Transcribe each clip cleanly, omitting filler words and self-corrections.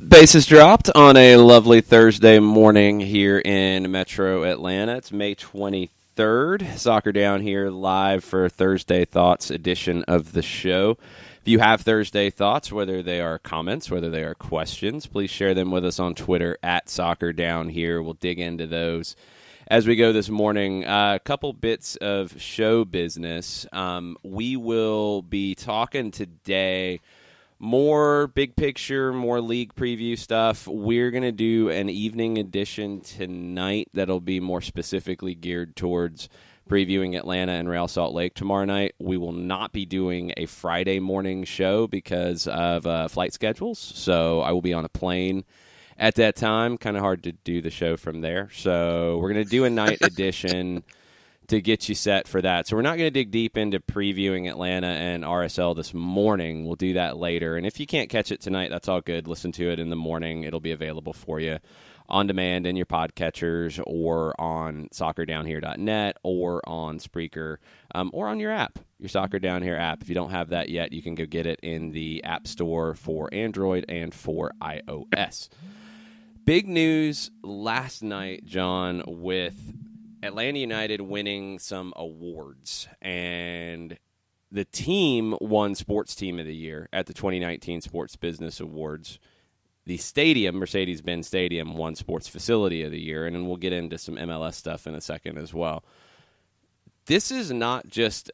Bases dropped on a lovely Thursday morning here in Metro Atlanta. It's May 23rd. Soccer Down here live for Thursday Thoughts edition of the show. If you have Thursday Thoughts, whether they are comments, whether they are questions, please share them with us on Twitter at Soccer Down here. We'll dig into those as we go this morning. A couple bits of show business. We will be talking today more big picture, more league preview stuff. We're going to do an evening edition tonight that'll be more specifically geared towards previewing Atlanta and Real Salt Lake tomorrow night. We will not be doing a Friday morning show because of flight schedules, so I will be on a plane at that time. Kind of hard to do the show from there. So we're going to do a night edition to get you set for that. So we're not going to dig deep into previewing Atlanta and RSL this morning. We'll do that later. And if you can't catch it tonight, that's all good. Listen to it in the morning. It'll be available for you on demand in your podcatchers or on soccerdownhere.net or on Spreaker or on your app, your Soccer Down Here app. If you don't have that yet, you can go get it in the App Store for Android and for iOS. Big news last night, John, with Atlanta United winning some awards, and the team won Sports Team of the Year at the 2019 Sports Business Awards. The stadium, Mercedes-Benz Stadium, won Sports Facility of the Year, and then we'll get into some MLS stuff in a second as well. This is not just,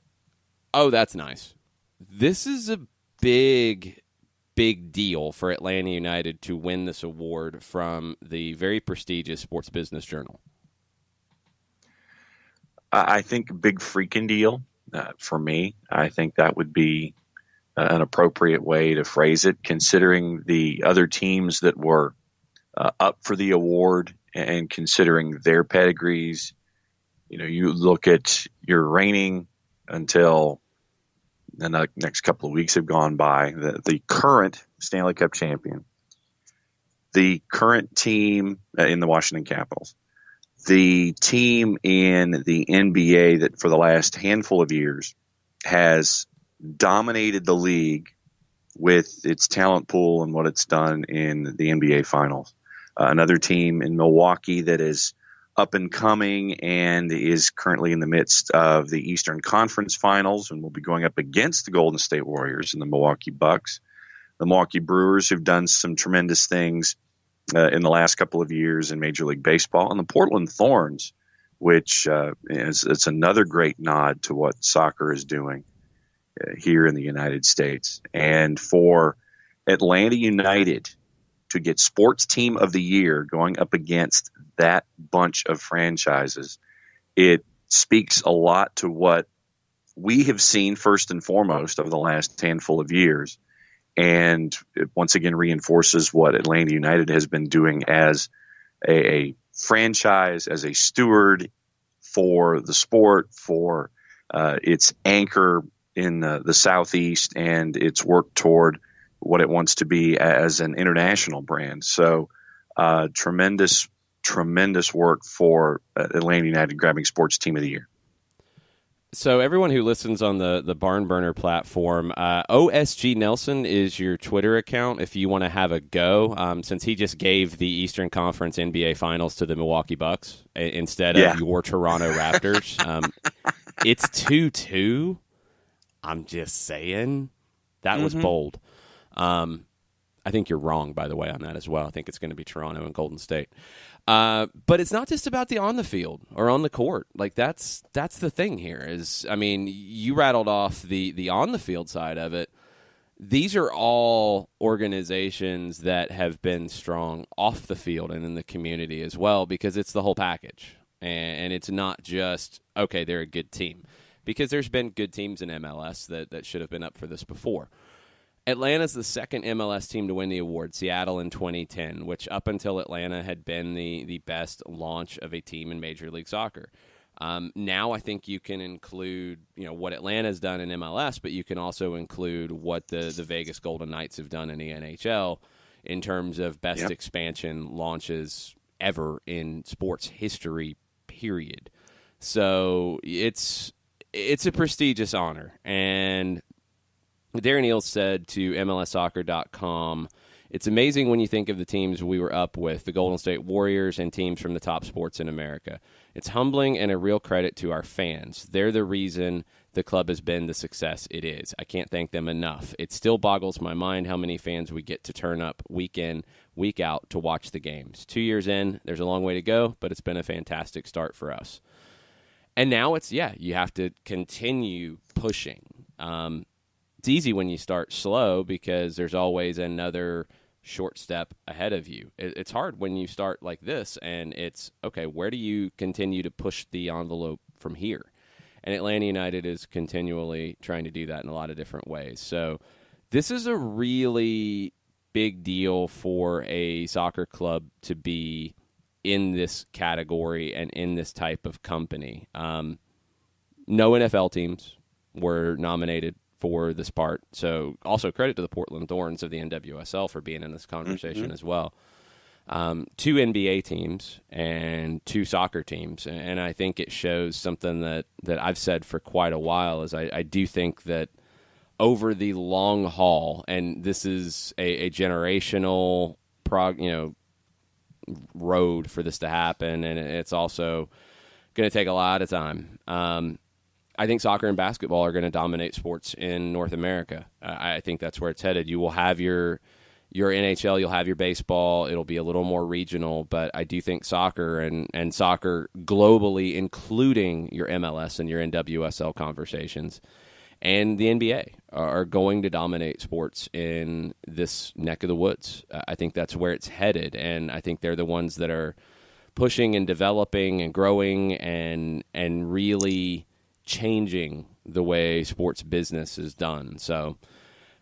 oh, that's nice. This is a big deal for Atlanta United to win this award from the very prestigious Sports Business Journal. I think a big freaking deal for me. I think that would be an appropriate way to phrase it, considering the other teams that were up for the award and considering their pedigrees. You know, you look at your reigning until the next couple of weeks have gone by, the current Stanley Cup champion, the current team in the Washington Capitals, the team in the NBA that for the last handful of years has dominated the league with its talent pool and what it's done in the NBA Finals. Another team in Milwaukee that is up and coming and is currently in the midst of the Eastern Conference Finals and will be going up against the Golden State Warriors and the Milwaukee Bucks. The Milwaukee Brewers, who've done some tremendous things in the last couple of years in Major League Baseball, and the Portland Thorns, which it's another great nod to what soccer is doing here in the United States. And for Atlanta United to get Sports Team of the Year going up against that bunch of franchises, it speaks a lot to what we have seen first and foremost over the last handful of years. And it once again reinforces what Atlanta United has been doing as a franchise, as a steward for the sport, for its anchor in the Southeast, and its work toward what it wants to be as an international brand. So tremendous work for Atlanta United grabbing Sports Team of the Year. So everyone who listens on the Barn Burner platform, OSG Nelson is your Twitter account if you want to have a go, since he just gave the Eastern Conference NBA Finals to the Milwaukee Bucks instead of your Toronto Raptors. It's 2-2. I'm just saying. That was bold. I think you're wrong, by the way, on that as well. I think it's going to be Toronto and Golden State. But it's not just about the on the field or on the court. Like that's the thing here is, I mean, you rattled off the on the field side of it. These are all organizations that have been strong off the field and in the community as well, because it's the whole package. And it's not just, okay, they're a good team, because there's been good teams in MLS that should have been up for this before. Atlanta's the second MLS team to win the award, Seattle in 2010, which up until Atlanta had been the best launch of a team in Major League Soccer. Now I think you can include, what Atlanta's done in MLS, but you can also include what the Vegas Golden Knights have done in the NHL in terms of best expansion launches ever in sports history, period. So it's a prestigious honor. And Darren Eales said to MLSsoccer.com, "It's amazing when you think of the teams we were up with, the Golden State Warriors and teams from the top sports in America. It's humbling and a real credit to our fans. They're the reason the club has been the success it is. I can't thank them enough. It still boggles my mind how many fans we get to turn up week in, week out to watch the games. 2 years in, there's a long way to go, but it's been a fantastic start for us." And now you have to continue pushing. It's easy when you start slow because there's always another short step ahead of you. It's hard when you start like this, and it's, okay, where do you continue to push the envelope from here? And Atlanta United is continually trying to do that in a lot of different ways. So this is a really big deal for a soccer club to be in this category and in this type of company. No NFL teams were nominated for this part. So also credit to the Portland Thorns of the NWSL for being in this conversation as well. 2 NBA teams and 2 soccer teams. And I think it shows something that I've said for quite a while is I do think that over the long haul, and this is a generational road for this to happen, and it's also going to take a lot of time. I think soccer and basketball are going to dominate sports in North America. I think that's where it's headed. You will have your NHL, you'll have your baseball. It'll be a little more regional, but I do think soccer and soccer globally, including your MLS and your NWSL conversations, and the NBA are going to dominate sports in this neck of the woods. I think that's where it's headed, and I think they're the ones that are pushing and developing and growing and really changing the way sports business is done. So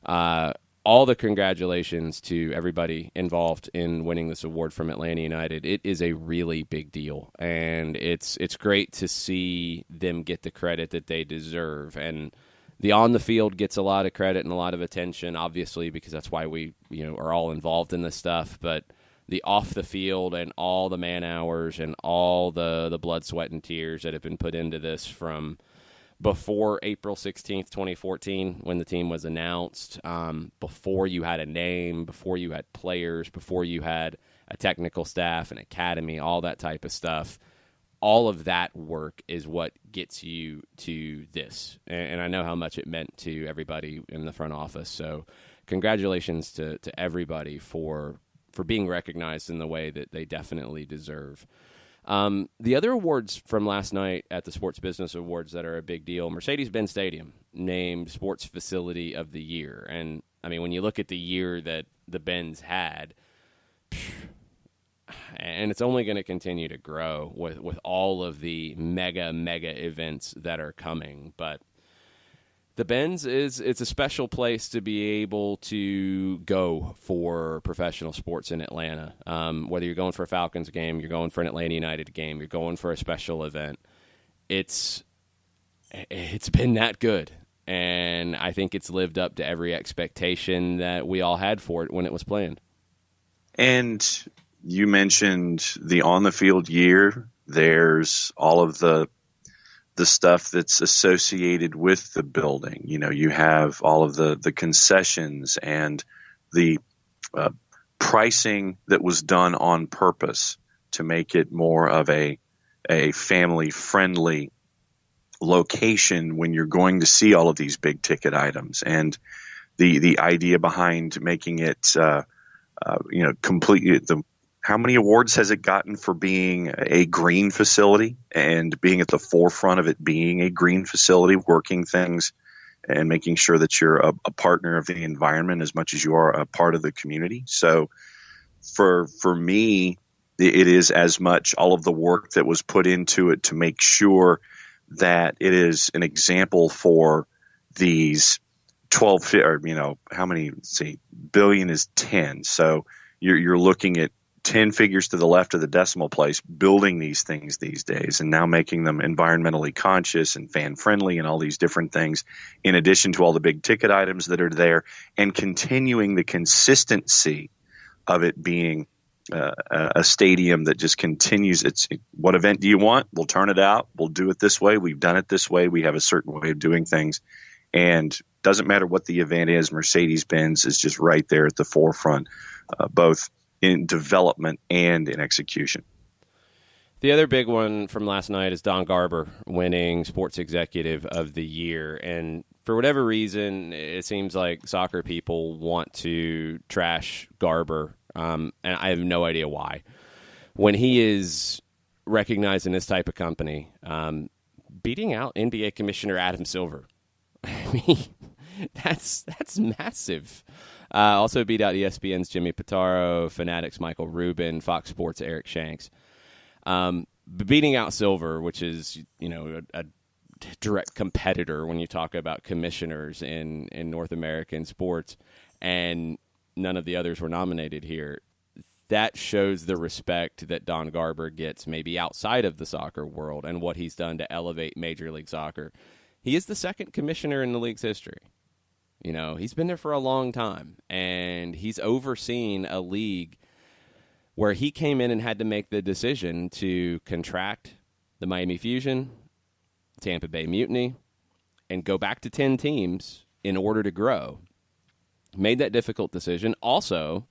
all the congratulations to everybody involved in winning this award from Atlanta United. It is a really big deal, and it's great to see them get the credit that they deserve. And the on the field gets a lot of credit and a lot of attention, obviously, because that's why we are all involved in this stuff. But the off the field and all the man hours and all the blood, sweat, and tears that have been put into this from before April 16th, 2014, when the team was announced, before you had a name, before you had players, before you had a technical staff, an academy, all that type of stuff. All of that work is what gets you to this. And I know how much it meant to everybody in the front office. So congratulations to everybody for being recognized in the way that they definitely deserve. The other awards from last night at the Sports Business Awards that are a big deal, Mercedes-Benz Stadium named Sports Facility of the Year. And, I mean, when you look at the year that the Benz had, and it's only going to continue to grow with all of the mega events that are coming. But the Benz it's a special place to be able to go for professional sports in Atlanta. Whether you're going for a Falcons game, you're going for an Atlanta United game, you're going for a special event, it's been that good. And I think it's lived up to every expectation that we all had for it when it was planned. And you mentioned the on-the-field year. There's all of the stuff that's associated with the building. You have all of the concessions and the pricing that was done on purpose to make it more of a family-friendly location when you're going to see all of these big-ticket items. And the idea behind making it completely how many awards has it gotten for being a green facility and being at the forefront of it being a green facility, working things and making sure that you're a partner of the environment as much as you are a part of the community. So for me, it is as much all of the work that was put into it to make sure that it is an example for these or how many? Let's see, billion is 10. So you're looking at 10 figures to the left of the decimal place, building these things these days, and now making them environmentally conscious and fan friendly and all these different things, in addition to all the big ticket items that are there, and continuing the consistency of it being a stadium that just continues. What event do you want? We'll turn it out. We'll do it this way. We've done it this way. We have a certain way of doing things. And doesn't matter what the event is, Mercedes-Benz is just right there at the forefront, both in development and in execution. The other big one from last night is Don Garber winning Sports Executive of the Year. And for whatever reason, it seems like soccer people want to trash Garber, and I have no idea why. When he is recognized in this type of company, beating out NBA Commissioner Adam Silver, I mean, that's massive. Also beat out ESPN's Jimmy Pitaro, Fanatics' Michael Rubin, Fox Sports' Eric Shanks. Beating out Silver, which is, a direct competitor when you talk about commissioners in North American sports, and none of the others were nominated here. That shows the respect that Don Garber gets maybe outside of the soccer world and what he's done to elevate Major League Soccer. He is the second commissioner in the league's history. He's been there for a long time, and he's overseen a league where he came in and had to make the decision to contract the Miami Fusion, Tampa Bay Mutiny, and go back to 10 teams in order to grow. Made that difficult decision. Also,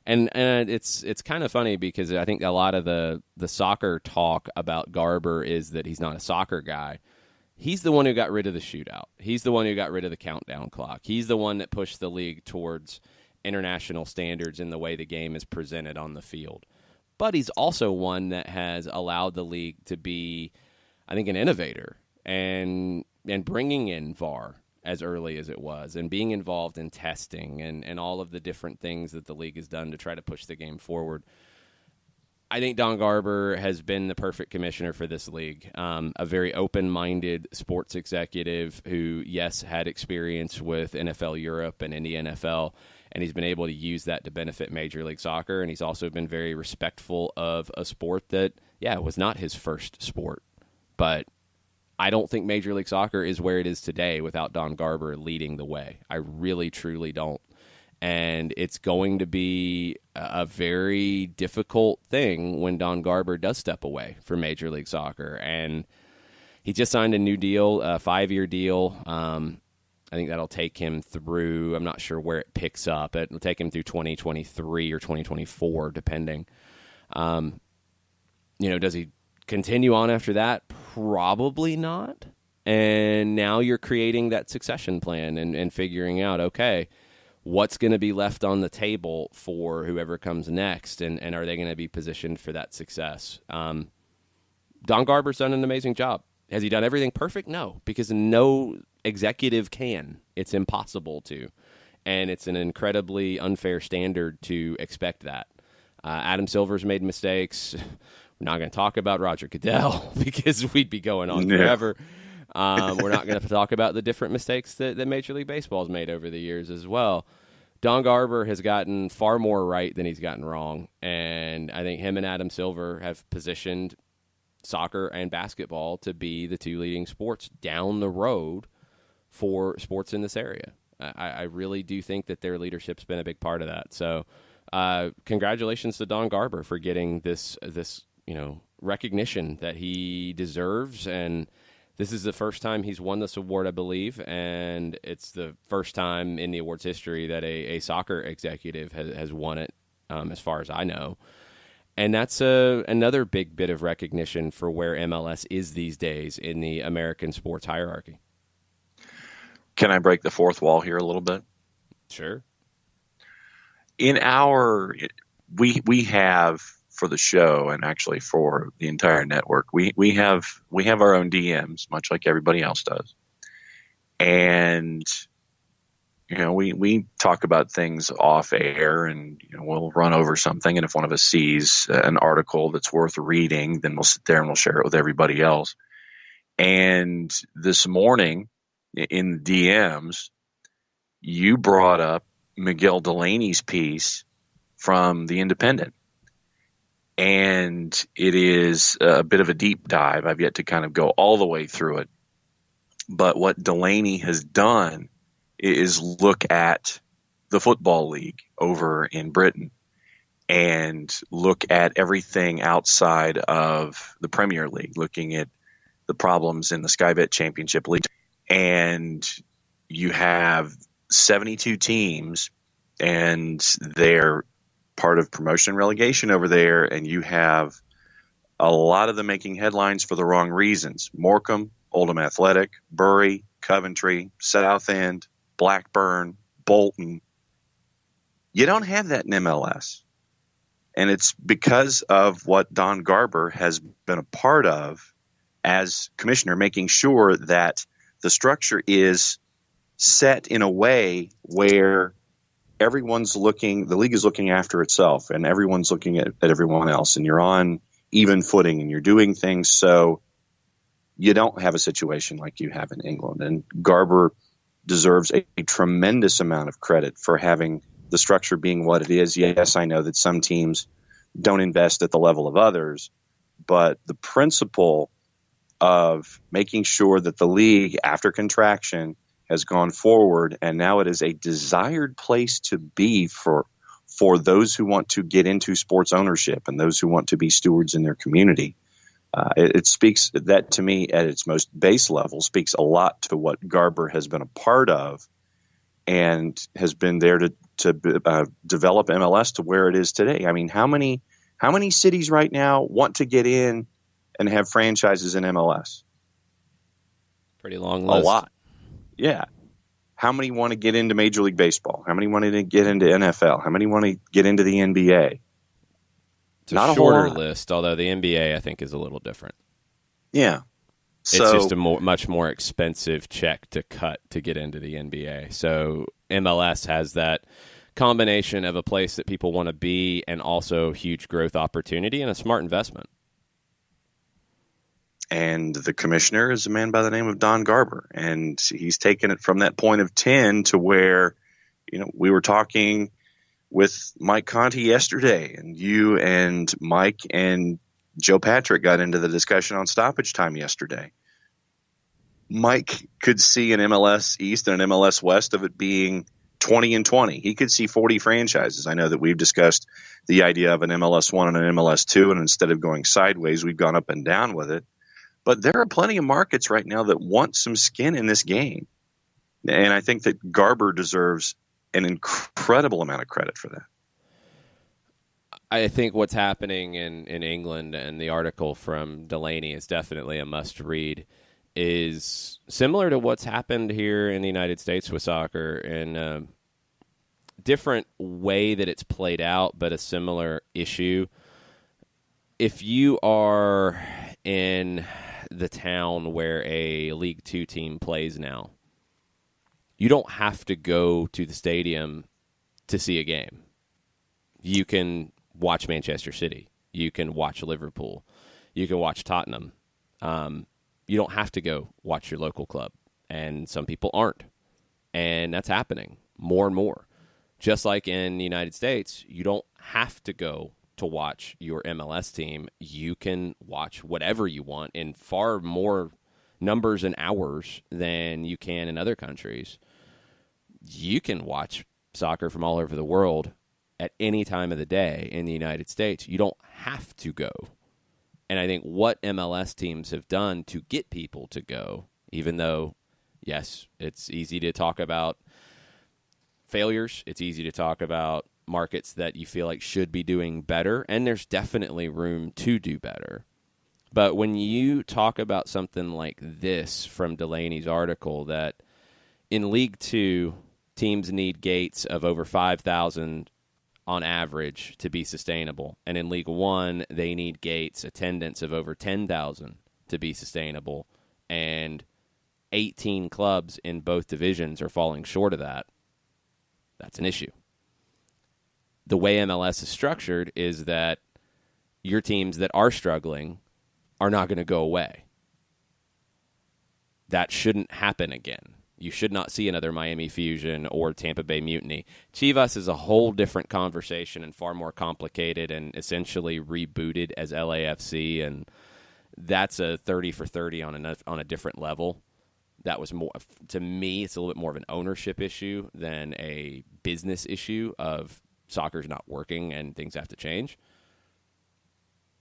and it's kind of funny because I think a lot of the soccer talk about Garber is that he's not a soccer guy. He's the one who got rid of the shootout. He's the one who got rid of the countdown clock. He's the one that pushed the league towards international standards in the way the game is presented on the field. But he's also one that has allowed the league to be, I think, an innovator and bringing in VAR as early as it was and being involved in testing and all of the different things that the league has done to try to push the game forward. I think Don Garber has been the perfect commissioner for this league. A very open-minded sports executive who, yes, had experience with NFL Europe and in the NFL, and he's been able to use that to benefit Major League Soccer, and he's also been very respectful of a sport that, was not his first sport. But I don't think Major League Soccer is where it is today without Don Garber leading the way. I really, truly don't. And it's going to be a very difficult thing when Don Garber does step away from Major League Soccer. And he just signed a new deal, a 5-year deal. I think that'll take him through, I'm not sure where it picks up. It'll take him through 2023 or 2024, depending. Does he continue on after that? Probably not. And now you're creating that succession plan and figuring out, okay, what's going to be left on the table for whoever comes next, and are they going to be positioned for that success? Don Garber's done an amazing job. Has he done everything perfect? No, because no executive can. It's impossible to, and it's an incredibly unfair standard to expect that. Adam Silver's made mistakes. We're not going to talk about Roger Goodell because we'd be going on forever. We're not going to talk about the different mistakes that Major League Baseball has made over the years as well. Don Garber has gotten far more right than he's gotten wrong, and I think him and Adam Silver have positioned soccer and basketball to be the two leading sports down the road for sports in this area. I really do think that their leadership's been a big part of that. So congratulations to Don Garber for getting this recognition that he deserves, and this is the first time he's won this award, I believe, and it's the first time in the awards history that a soccer executive has won it, as far as I know. And that's another big bit of recognition for where MLS is these days in the American sports hierarchy. Can I break the fourth wall here a little bit? Sure. We have, for the show and actually for the entire network, we have our own DMs, much like everybody else does. And, we talk about things off air, and, we'll run over something. And if one of us sees an article that's worth reading, then we'll sit there and we'll share it with everybody else. And this morning in the DMs, you brought up Miguel Delaney's piece from The Independent. And it is a bit of a deep dive. I've yet to kind of go all the way through it. But what Delaney has done is look at the Football League over in Britain and look at everything outside of the Premier League, looking at the problems in the Sky Bet Championship League. And you have 72 teams, and they're part of promotion relegation over there, and you have a lot of them making headlines for the wrong reasons. Morecambe, Oldham Athletic, Bury, Coventry, Southend, Blackburn, Bolton. You don't have that in MLS. And it's because of what Don Garber has been a part of as commissioner, making sure that the structure is set in a way where everyone's looking, the league is looking after itself, and everyone's looking at everyone else, and you're on even footing, and you're doing things so you don't have a situation like you have in England. And Garber deserves a tremendous amount of credit for having the structure being what it is. Yes, I know that some teams don't invest at the level of others, but the principle of making sure that the league, after contraction, has gone forward, and now it is a desired place to be for those who want to get into sports ownership and those who want to be stewards in their community. It speaks, that to me at its most base level, speaks a lot to what Garber has been a part of and has been there to develop MLS to where it is today. I mean, how many cities right now want to get in and have franchises in MLS? Pretty long list. A lot. Yeah. How many want to get into Major League Baseball? How many want to get into NFL? How many want to get into the NBA? It's a shorter list, although the NBA, I think, is a little different. Yeah. It's just a much more expensive check to cut to get into the NBA. So MLS has that combination of a place that people want to be and also huge growth opportunity and a smart investment. And the commissioner is a man by the name of Don Garber, and he's taken it from that point of 10 to where, we were talking with Mike Conti yesterday, and you and Mike and Joe Patrick got into the discussion on stoppage time yesterday. Mike could see an MLS East and an MLS West of it being 20 and 20. He could see 40 franchises. I know that we've discussed the idea of an MLS 1 and an MLS 2, and instead of going sideways, we've gone up and down with it. But there are plenty of markets right now that want some skin in this game. And I think that Garber deserves an incredible amount of credit for that. I think what's happening in England, and the article from Delaney is definitely a must-read, is similar to what's happened here in the United States with soccer, in a different way that it's played out, but a similar issue. If you are in the town where a League Two team plays now, you don't have to go to the stadium to see a game. You can watch Manchester City. You can watch Liverpool. You can watch Tottenham. You don't have to go watch your local club, and some people aren't. And that's happening more and more. Just like in the United States, you don't have to go to watch your MLS team. You can watch whatever you want in far more numbers and hours than you can in other countries. You can watch soccer from all over the world at any time of the day in the United States. You don't have to go. And I think what MLS teams have done to get people to go, even though, yes, it's easy to talk about failures, it's easy to talk about markets that you feel like should be doing better, and there's definitely room to do better. But when you talk about something like this from Delaney's article, that in League Two, teams need gates of over 5,000 on average to be sustainable, and in League One, they need gates attendance of over 10,000 to be sustainable, and 18 clubs in both divisions are falling short of that. That's an issue. The way MLS is structured is that your teams that are struggling are not going to go away. That shouldn't happen again. You should not see another Miami Fusion or Tampa Bay Mutiny. Chivas is a whole different conversation and far more complicated and essentially rebooted as LAFC, and that's a 30 for 30 on a different level. That was more, to me, it's a little bit more of an ownership issue than a business issue of soccer's not working and things have to change.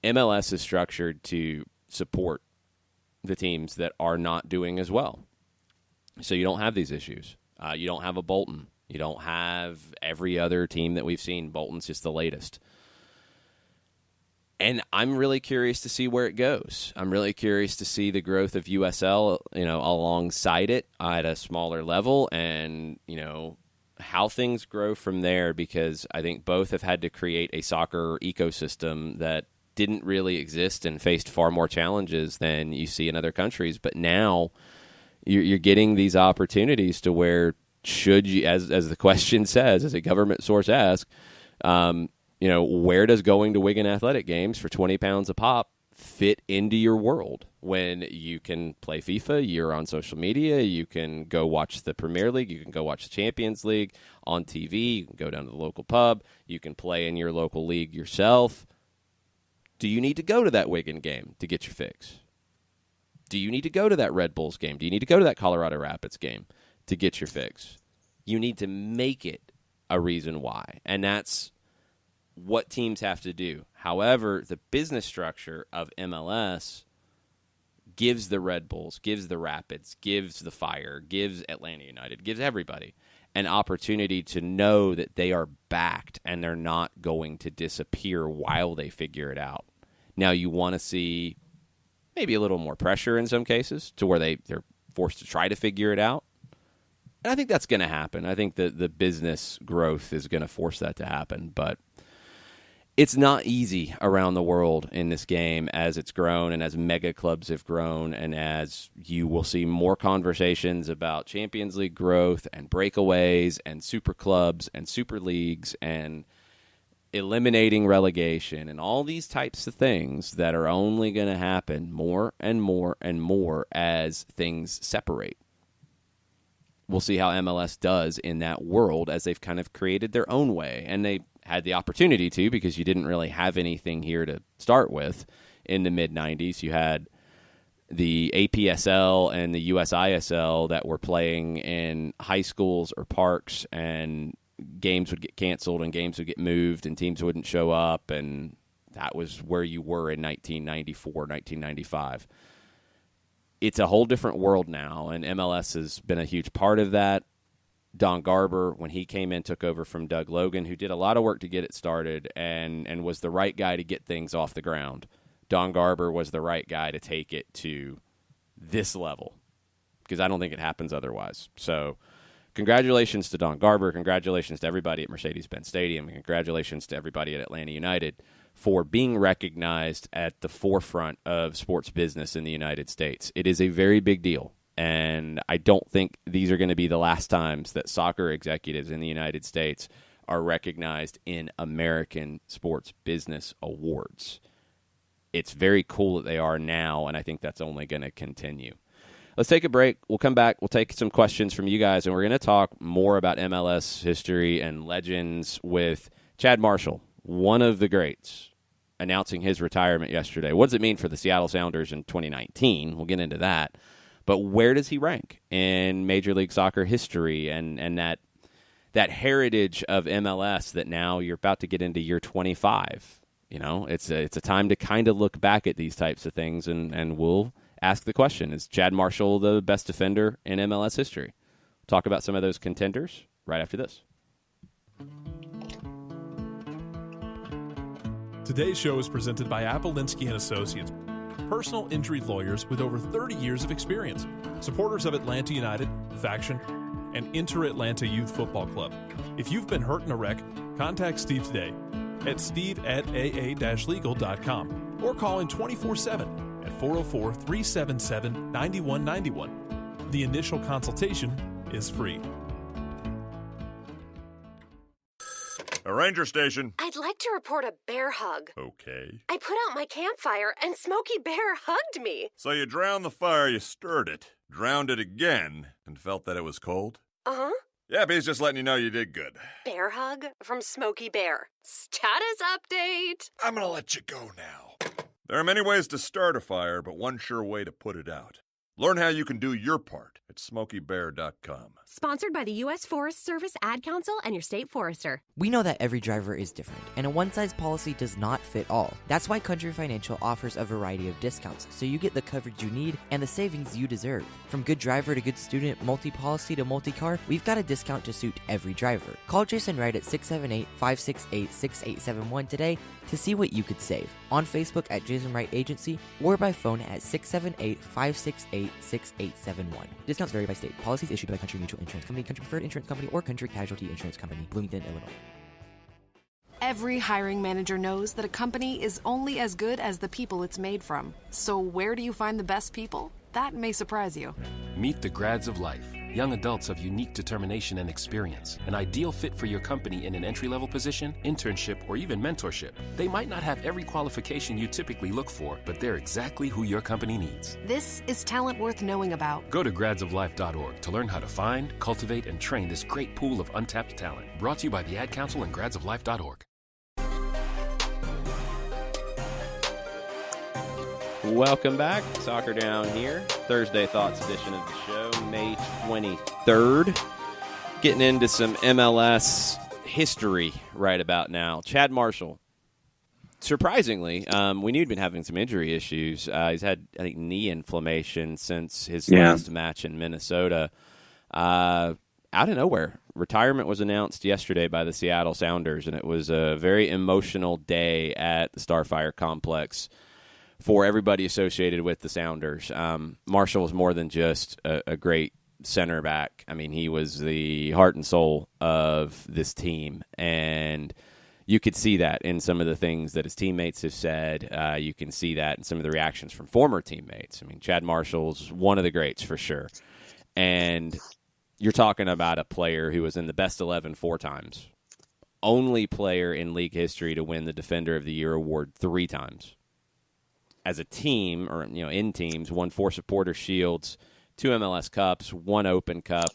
MLS is structured to support the teams that are not doing as well. So you don't have these issues. You don't have a Bolton. You don't have every other team that we've seen. Bolton's just the latest. And I'm really curious to see where it goes. I'm really curious to see the growth of USL, alongside it at a smaller level, and, how things grow from there, because I think both have had to create a soccer ecosystem that didn't really exist and faced far more challenges than you see in other countries. But now you're getting these opportunities to where, should you, as the question says, as a government source asks, where does going to Wigan Athletic games for £20 a pop fit into your world when you can play FIFA, you're on social media, you can go watch the Premier League, you can go watch the Champions League on TV, you can go down to the local pub, you can play in your local league yourself. Do you need to go to that Wigan game to get your fix? Do you need to go to that Red Bulls game? Do you need to go to that Colorado Rapids game to get your fix? You need to make it a reason why, and that's what teams have to do. However, the business structure of MLS gives the Red Bulls, gives the Rapids, gives the Fire, gives Atlanta United, gives everybody an opportunity to know that they are backed and they're not going to disappear while they figure it out. Now, you want to see maybe a little more pressure in some cases to where they're forced to try to figure it out. And I think that's going to happen. I think that the business growth is going to force that to happen. But it's not easy around the world in this game as it's grown and as mega clubs have grown, and as you will see more conversations about Champions League growth and breakaways and super clubs and super leagues and eliminating relegation and all these types of things that are only going to happen more and more and more as things separate. We'll see how MLS does in that world as they've kind of created their own way, and they had the opportunity to, because you didn't really have anything here to start with in the mid-90s. You had the APSL and the USISL that were playing in high schools or parks, and games would get canceled and games would get moved and teams wouldn't show up, and that was where you were in 1994, 1995. It's a whole different world now, and MLS has been a huge part of that. Don Garber, when he came in, took over from Doug Logan, who did a lot of work to get it started and was the right guy to get things off the ground. Don Garber was the right guy to take it to this level, because I don't think it happens otherwise. So congratulations to Don Garber. Congratulations to everybody at Mercedes-Benz Stadium. And congratulations to everybody at Atlanta United for being recognized at the forefront of sports business in the United States. It is a very big deal. And I don't think these are going to be the last times that soccer executives in the United States are recognized in American sports business awards. It's very cool that they are now, and I think that's only going to continue. Let's take a break. We'll come back. We'll take some questions from you guys, and we're going to talk more about MLS history and legends with Chad Marshall, one of the greats, announcing his retirement yesterday. What does it mean for the Seattle Sounders in 2019? We'll get into that. But where does he rank in Major League Soccer history and that heritage of MLS that now you're about to get into year 25? It's a time to kind of look back at these types of things, and we'll ask the question, is Chad Marshall the best defender in MLS history? We'll talk about some of those contenders right after this. Today's show is presented by Appolinsky & Associates, personal injury lawyers with over 30 years of experience, supporters of Atlanta United, Faction, and Inter-Atlanta Youth Football Club. If you've been hurt in a wreck, contact Steve today at steve@aa-legal.com or call in 24/7 at 404-377-9191. The initial consultation is free. A ranger station. I'd like to report a bear hug. Okay. I put out my campfire and Smokey Bear hugged me. So you drowned the fire, you stirred it. drowned it again and felt that it was cold? Uh-huh. Yep, he's just letting you know you did good. Bear hug from Smokey Bear. Status update. I'm gonna let you go now. There are many ways to start a fire, but one sure way to put it out. Learn how you can do your part at SmokeyBear.com. Sponsored by the U.S. Forest Service, Ad Council, and your state forester. We know that every driver is different, and a one-size policy does not fit all. That's why Country Financial offers a variety of discounts, so you get the coverage you need and the savings you deserve. From good driver to good student, multi-policy to multi-car, we've got a discount to suit every driver. Call Jason Wright at 678-568-6871 today to see what you could save. On Facebook at Jason Wright Agency, or by phone at 678-568-6871. Discounts vary by state. Policies issued by Country Mutual Insurance Company, Country Preferred Insurance Company, or Country Casualty Insurance Company, Bloomington, Illinois. Every hiring manager knows that a company is only as good as the people it's made from. So where do you find the best people? That may surprise you. Meet the grads of life. Young adults of unique determination and experience. An ideal fit for your company in an entry-level position, internship, or even mentorship. They might not have every qualification you typically look for, but they're exactly who your company needs. This is talent worth knowing about. Go to gradsoflife.org to learn how to find, cultivate, and train this great pool of untapped talent. Brought to you by the Ad Council and gradsoflife.org. Welcome back. Soccer Down here. Thursday Thoughts edition of the show, May 23rd. Getting into some MLS history right about now. Chad Marshall. Surprisingly, we knew he'd been having some injury issues. He's had, I think, knee inflammation since his last match in Minnesota. Out of nowhere, retirement was announced yesterday by the Seattle Sounders, and it was a very emotional day at the Starfire Complex for everybody associated with the Sounders. Marshall was more than just a great center back. I mean, he was the heart and soul of this team, and you could see that in some of the things that his teammates have said. You can see that in some of the reactions from former teammates. I mean, Chad Marshall's one of the greats for sure. And you're talking about a player who was in the best 11 4 times. Only player in league history to win the Defender of the Year award 3 times. As a team, or in teams, won 4 Supporter Shields, 2 MLS Cups, 1 Open Cup.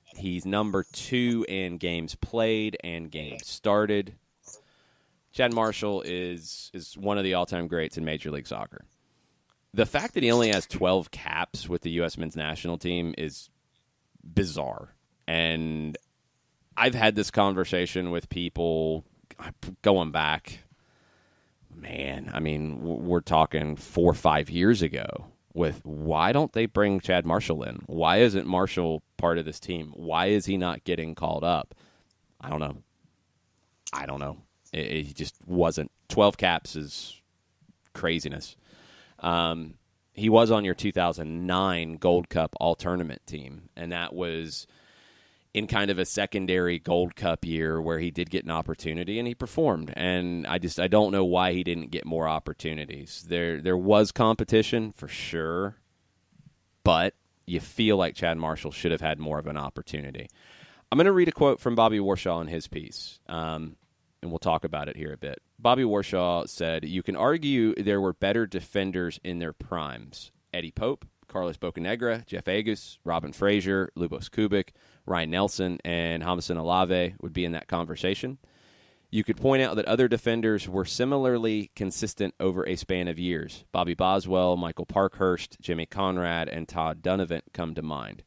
He's number 2 in games played and games started. Chad Marshall is one of the all-time greats in Major League Soccer. The fact that he only has 12 caps with the U.S. men's national team is bizarre. And I've had this conversation with people going back. Man, I mean, we're talking 4 or 5 years ago with why don't they bring Chad Marshall in? Why isn't Marshall part of this team? Why is he not getting called up? I don't know. He just wasn't. 12 caps is craziness. He was on your 2009 Gold Cup all-tournament team, and that was in kind of a secondary Gold Cup year where he did get an opportunity and he performed. And I don't know why he didn't get more opportunities. There was competition for sure, but you feel like Chad Marshall should have had more of an opportunity. I'm going to read a quote from Bobby Warshaw in his piece, and we'll talk about it here a bit. Bobby Warshaw said, "You can argue there were better defenders in their primes. Eddie Pope, Carlos Bocanegra, Jeff Agus, Robin Frazier, Lubos Kubik, Ryan Nelson, and Jamison Olave would be in that conversation. You could point out that other defenders were similarly consistent over a span of years. Bobby Boswell, Michael Parkhurst, Jimmy Conrad, and Todd Donovan come to mind.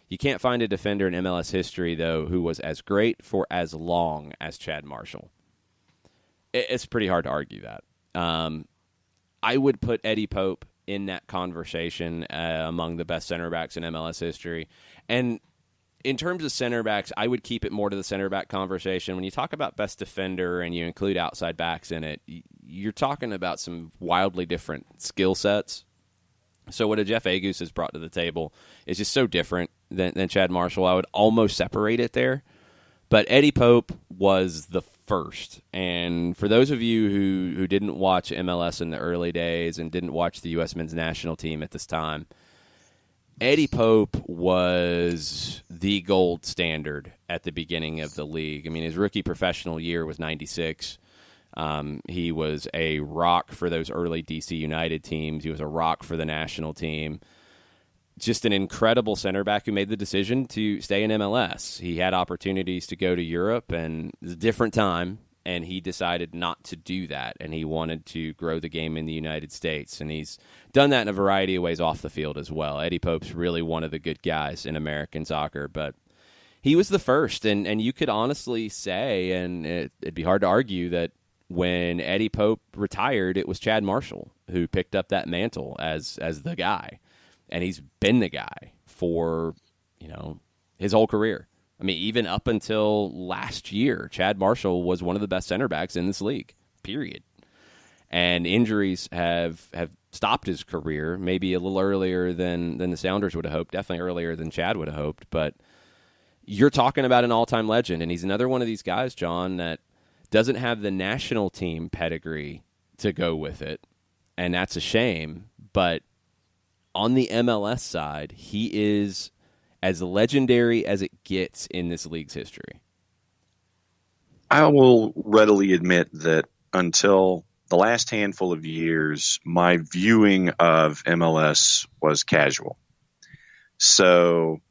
You can't find a defender in MLS history, though, who was as great for as long as Chad Marshall." It's pretty hard to argue that. I would put Eddie Pope in that conversation among the best center backs in MLS history. And in terms of center backs, I would keep it more to the center back conversation. When you talk about best defender and you include outside backs in it, you're talking about some wildly different skill sets. So what a Jeff Agus has brought to the table is just so different than Chad Marshall. I would almost separate it there. But Eddie Pope was the first. And for those of you who didn't watch MLS in the early days and didn't watch the U.S. men's national team at this time, Eddie Pope was the gold standard at the beginning of the league. I mean, his rookie professional year was 96. He was a rock for those early DC United teams. He was a rock for the national team. just an incredible center back who made the decision to stay in MLS. He had opportunities to go to Europe, and it was a different time, and he decided not to do that, and he wanted to grow the game in the United States, and he's done that in a variety of ways off the field as well. Eddie Pope's really one of the good guys in American soccer, but he was the first, and you could honestly say, and it'd be hard to argue, that when Eddie Pope retired, it was Chad Marshall who picked up that mantle as the guy. And he's been the guy for, his whole career. I mean, even up until last year, Chad Marshall was one of the best center backs in this league, period. And injuries have stopped his career, maybe a little earlier than the Sounders would have hoped, definitely earlier than Chad would have hoped. But you're talking about an all-time legend, and he's another one of these guys, John, that doesn't have the national team pedigree to go with it, and that's a shame. But on the MLS side, he is as legendary as it gets in this league's history. I will readily admit that until the last handful of years, my viewing of MLS was casual. So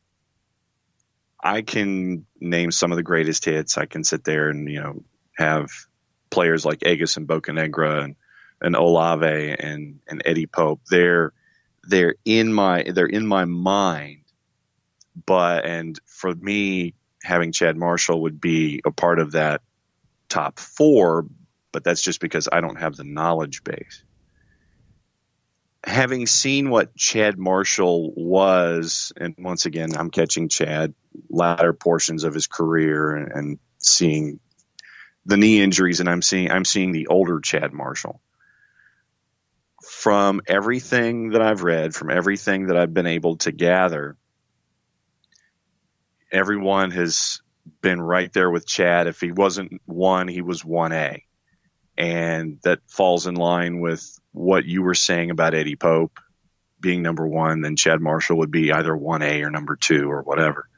I can name some of the greatest hits. I can sit there and, have players like Agus and Bocanegra and Olave and Eddie Pope. They're in my mind, and for me, having Chad Marshall would be a part of that top four, but that's just because I don't have the knowledge base. Having seen what Chad Marshall was, and once again, I'm catching Chad latter portions of his career and seeing the knee injuries, and I'm seeing the older Chad Marshall. From everything that I've read, from everything that I've been able to gather, everyone has been right there with Chad. If he wasn't 1, he was 1A. And that falls in line with what you were saying about Eddie Pope being number 1, then Chad Marshall would be either 1A or number 2 or whatever.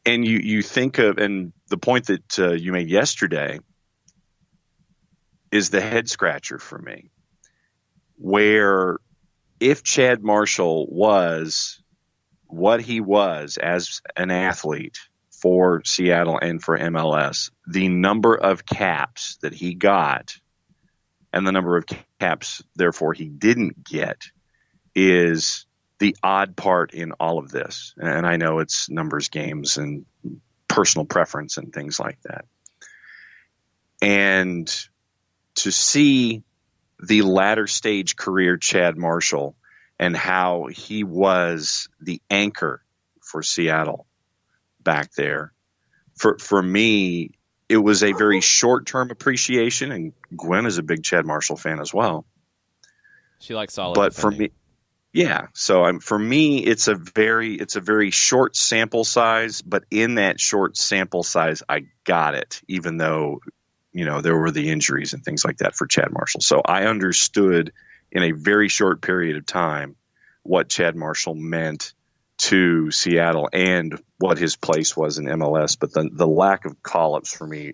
And you think of, and the point that you made yesterday is the head scratcher for me, where if Chad Marshall was what he was as an athlete for Seattle and for MLS, the number of caps that he got and the number of caps, therefore, he didn't get is the odd part in all of this. And I know it's numbers games and personal preference and things like that. And to see the latter stage career Chad Marshall and how he was the anchor for Seattle back there, for me, it was a very short-term appreciation, and Gwen is a big Chad Marshall fan as well. She likes solid But defending. for me, yeah. So for me, it's a very short sample size, but in that short sample size, I got it, even though, there were the injuries and things like that for Chad Marshall. So I understood in a very short period of time what Chad Marshall meant to Seattle and what his place was in MLS. But the lack of call-ups for me,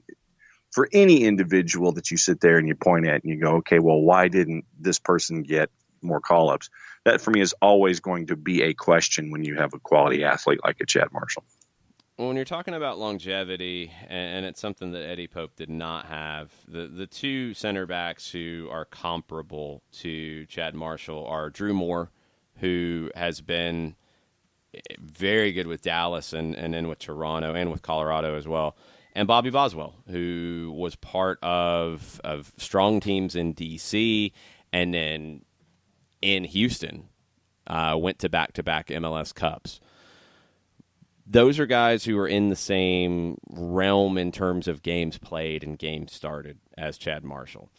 for any individual that you sit there and you point at and you go, okay, well, why didn't this person get more call-ups? That for me is always going to be a question when you have a quality athlete like a Chad Marshall. Well, when you're talking about longevity, and it's something that Eddie Pope did not have, the two center backs who are comparable to Chad Marshall are Drew Moore, who has been very good with Dallas and then with Toronto and with Colorado as well, and Bobby Boswell, who was part of strong teams in D.C. and then in Houston, went to back-to-back MLS Cups. Those are guys who are in the same realm in terms of games played and games started as Chad Marshall.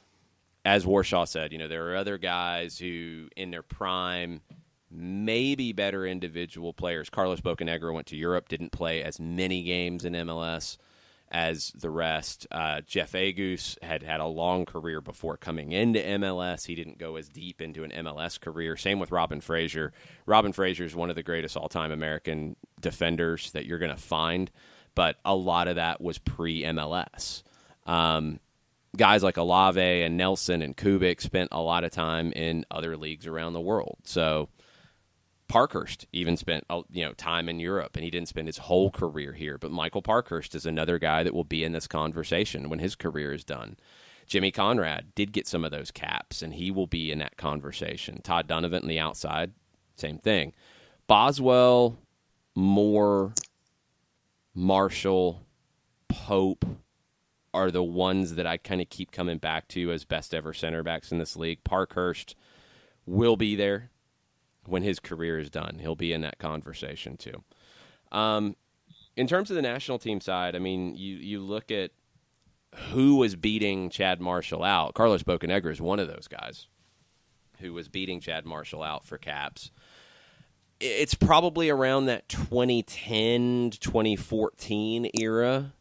As Warshaw said, there are other guys who, in their prime, may be better individual players. Carlos Bocanegra went to Europe, didn't play as many games in MLS as the rest. Jeff Agus had a long career before coming into MLS. He didn't go as deep into an MLS career. Same with Robin Fraser. Robin Fraser is one of the greatest all-time American defenders that you're going to find, but a lot of that was pre-MLS. Guys like Olave and Nelson and Kubik spent a lot of time in other leagues around the world. So Parkhurst even spent time in Europe, and he didn't spend his whole career here. But Michael Parkhurst is another guy that will be in this conversation when his career is done. Jimmy Conrad did get some of those caps, and he will be in that conversation. Todd Donovan on the outside, same thing. Boswell, Moore, Marshall, Pope are the ones that I kind of keep coming back to as best ever center backs in this league. Parkhurst will be there when his career is done. He'll be in that conversation too. In terms of the national team side, I mean, you look at who was beating Chad Marshall out. Carlos Bocanegra is one of those guys who was beating Chad Marshall out for caps. It's probably around that 2010 to 2014 era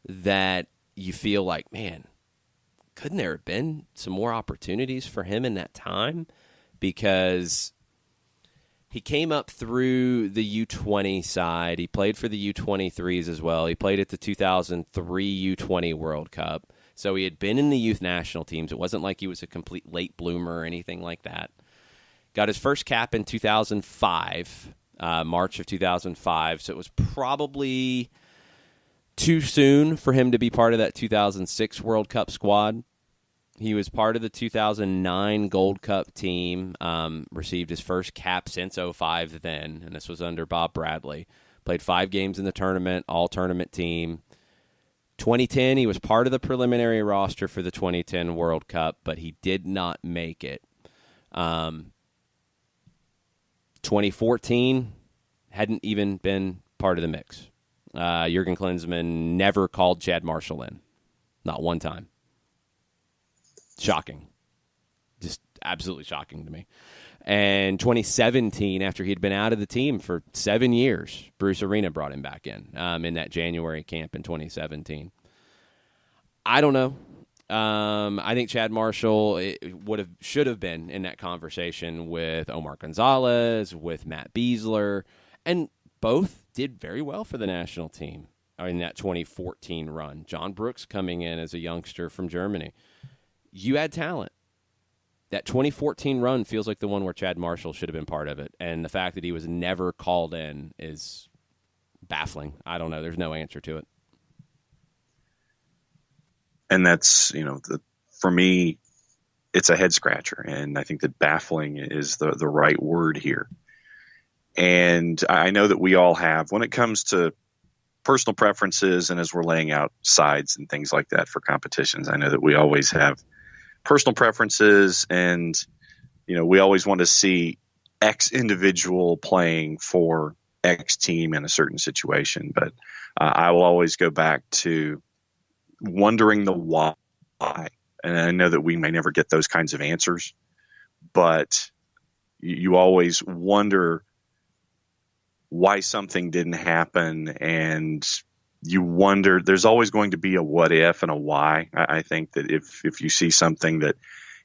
that you feel like, man, couldn't there have been some more opportunities for him in that time? Because he came up through the U20 side. He played for the U23s as well. He played at the 2003 U20 World Cup. So he had been in the youth national teams. It wasn't like he was a complete late bloomer or anything like that. Got his first cap in 2005, March of 2005. So it was probably too soon for him to be part of that 2006 World Cup squad. He was part of the 2009 Gold Cup team, received his first cap since 2005 then, and this was under Bob Bradley. Played 5 games in the tournament, all-tournament team. 2010, he was part of the preliminary roster for the 2010 World Cup, but he did not make it. 2014, hadn't even been part of the mix. Jurgen Klinsmann never called Chad Marshall in. Not one time. Shocking. Just absolutely shocking to me. And 2017, after he'd been out of the team for 7 years, Bruce Arena brought him back in that January camp in 2017. I don't know. I think Chad Marshall should have been in that conversation with Omar Gonzalez, with Matt Beasler, and both did very well for the national team in that 2014 run. John Brooks coming in as a youngster from Germany. You had talent. That 2014 run feels like the one where Chad Marshall should have been part of it. And the fact that he was never called in is baffling. I don't know. There's no answer to it. And that's, for me, it's a head scratcher. And I think that baffling is the right word here. And I know that we all have, when it comes to personal preferences and as we're laying out sides and things like that for competitions, I know that we always have personal preferences and, we always want to see X individual playing for X team in a certain situation. But I will always go back to wondering the why. And I know that we may never get those kinds of answers, but you always wonder why something didn't happen, and you wonder, there's always going to be a what if and a why. I think that if you see something that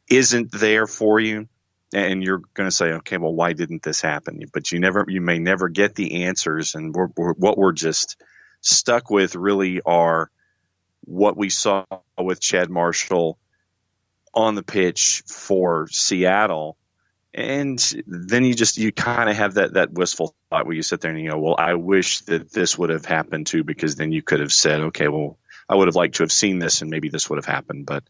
isn't there for you and you're going to say, okay, well, why didn't this happen? But you may never get the answers. And what we're just stuck with really are what we saw with Chad Marshall on the pitch for Seattle. And then you kind of have that wistful thought where you sit there and you go, well, I wish that this would have happened too, because then you could have said, okay, well, I would have liked to have seen this and maybe this would have happened. But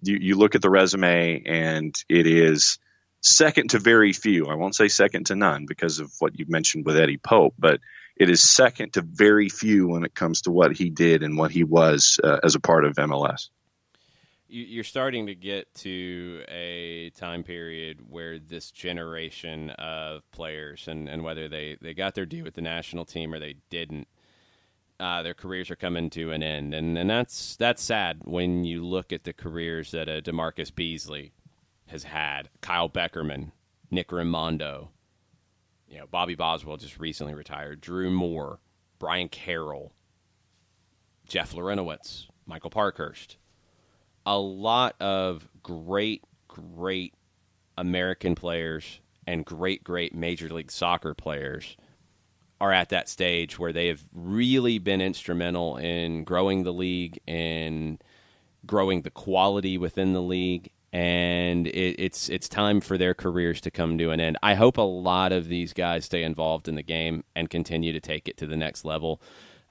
you look at the resume and it is second to very few. I won't say second to none because of what you mentioned with Eddie Pope, but it is second to very few when it comes to what he did and what he was as a part of MLS. You're starting to get to a time period where this generation of players, and whether they got their due with the national team or they didn't, their careers are coming to an end. And that's sad when you look at the careers that DeMarcus Beasley has had, Kyle Beckerman, Nick Raimondo, Bobby Boswell just recently retired, Drew Moore, Brian Carroll, Jeff Lorenowitz, Michael Parkhurst. A lot of great American players and great Major League Soccer players are at that stage where they have really been instrumental in growing the league and growing the quality within the league. and it's time for their careers to come to an end. I hope a lot of these guys stay involved in the game and continue to take it to the next level.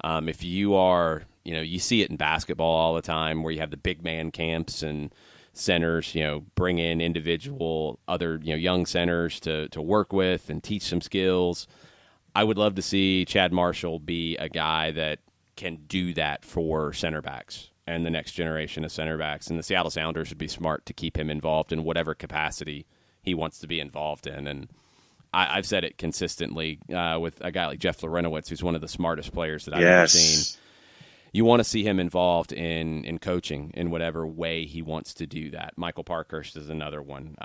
If you are, you see it in basketball all the time where you have the big man camps and centers, bring in individual other, young centers to work with and teach some skills. I would love to see Chad Marshall be a guy that can do that for center backs and the next generation of center backs. And the Seattle Sounders would be smart to keep him involved in whatever capacity he wants to be involved in. And I've said it consistently with a guy like Jeff Larentowicz, who's one of the smartest players that I've ever seen. You want to see him involved in coaching in whatever way he wants to do that. Michael Parkhurst is another one.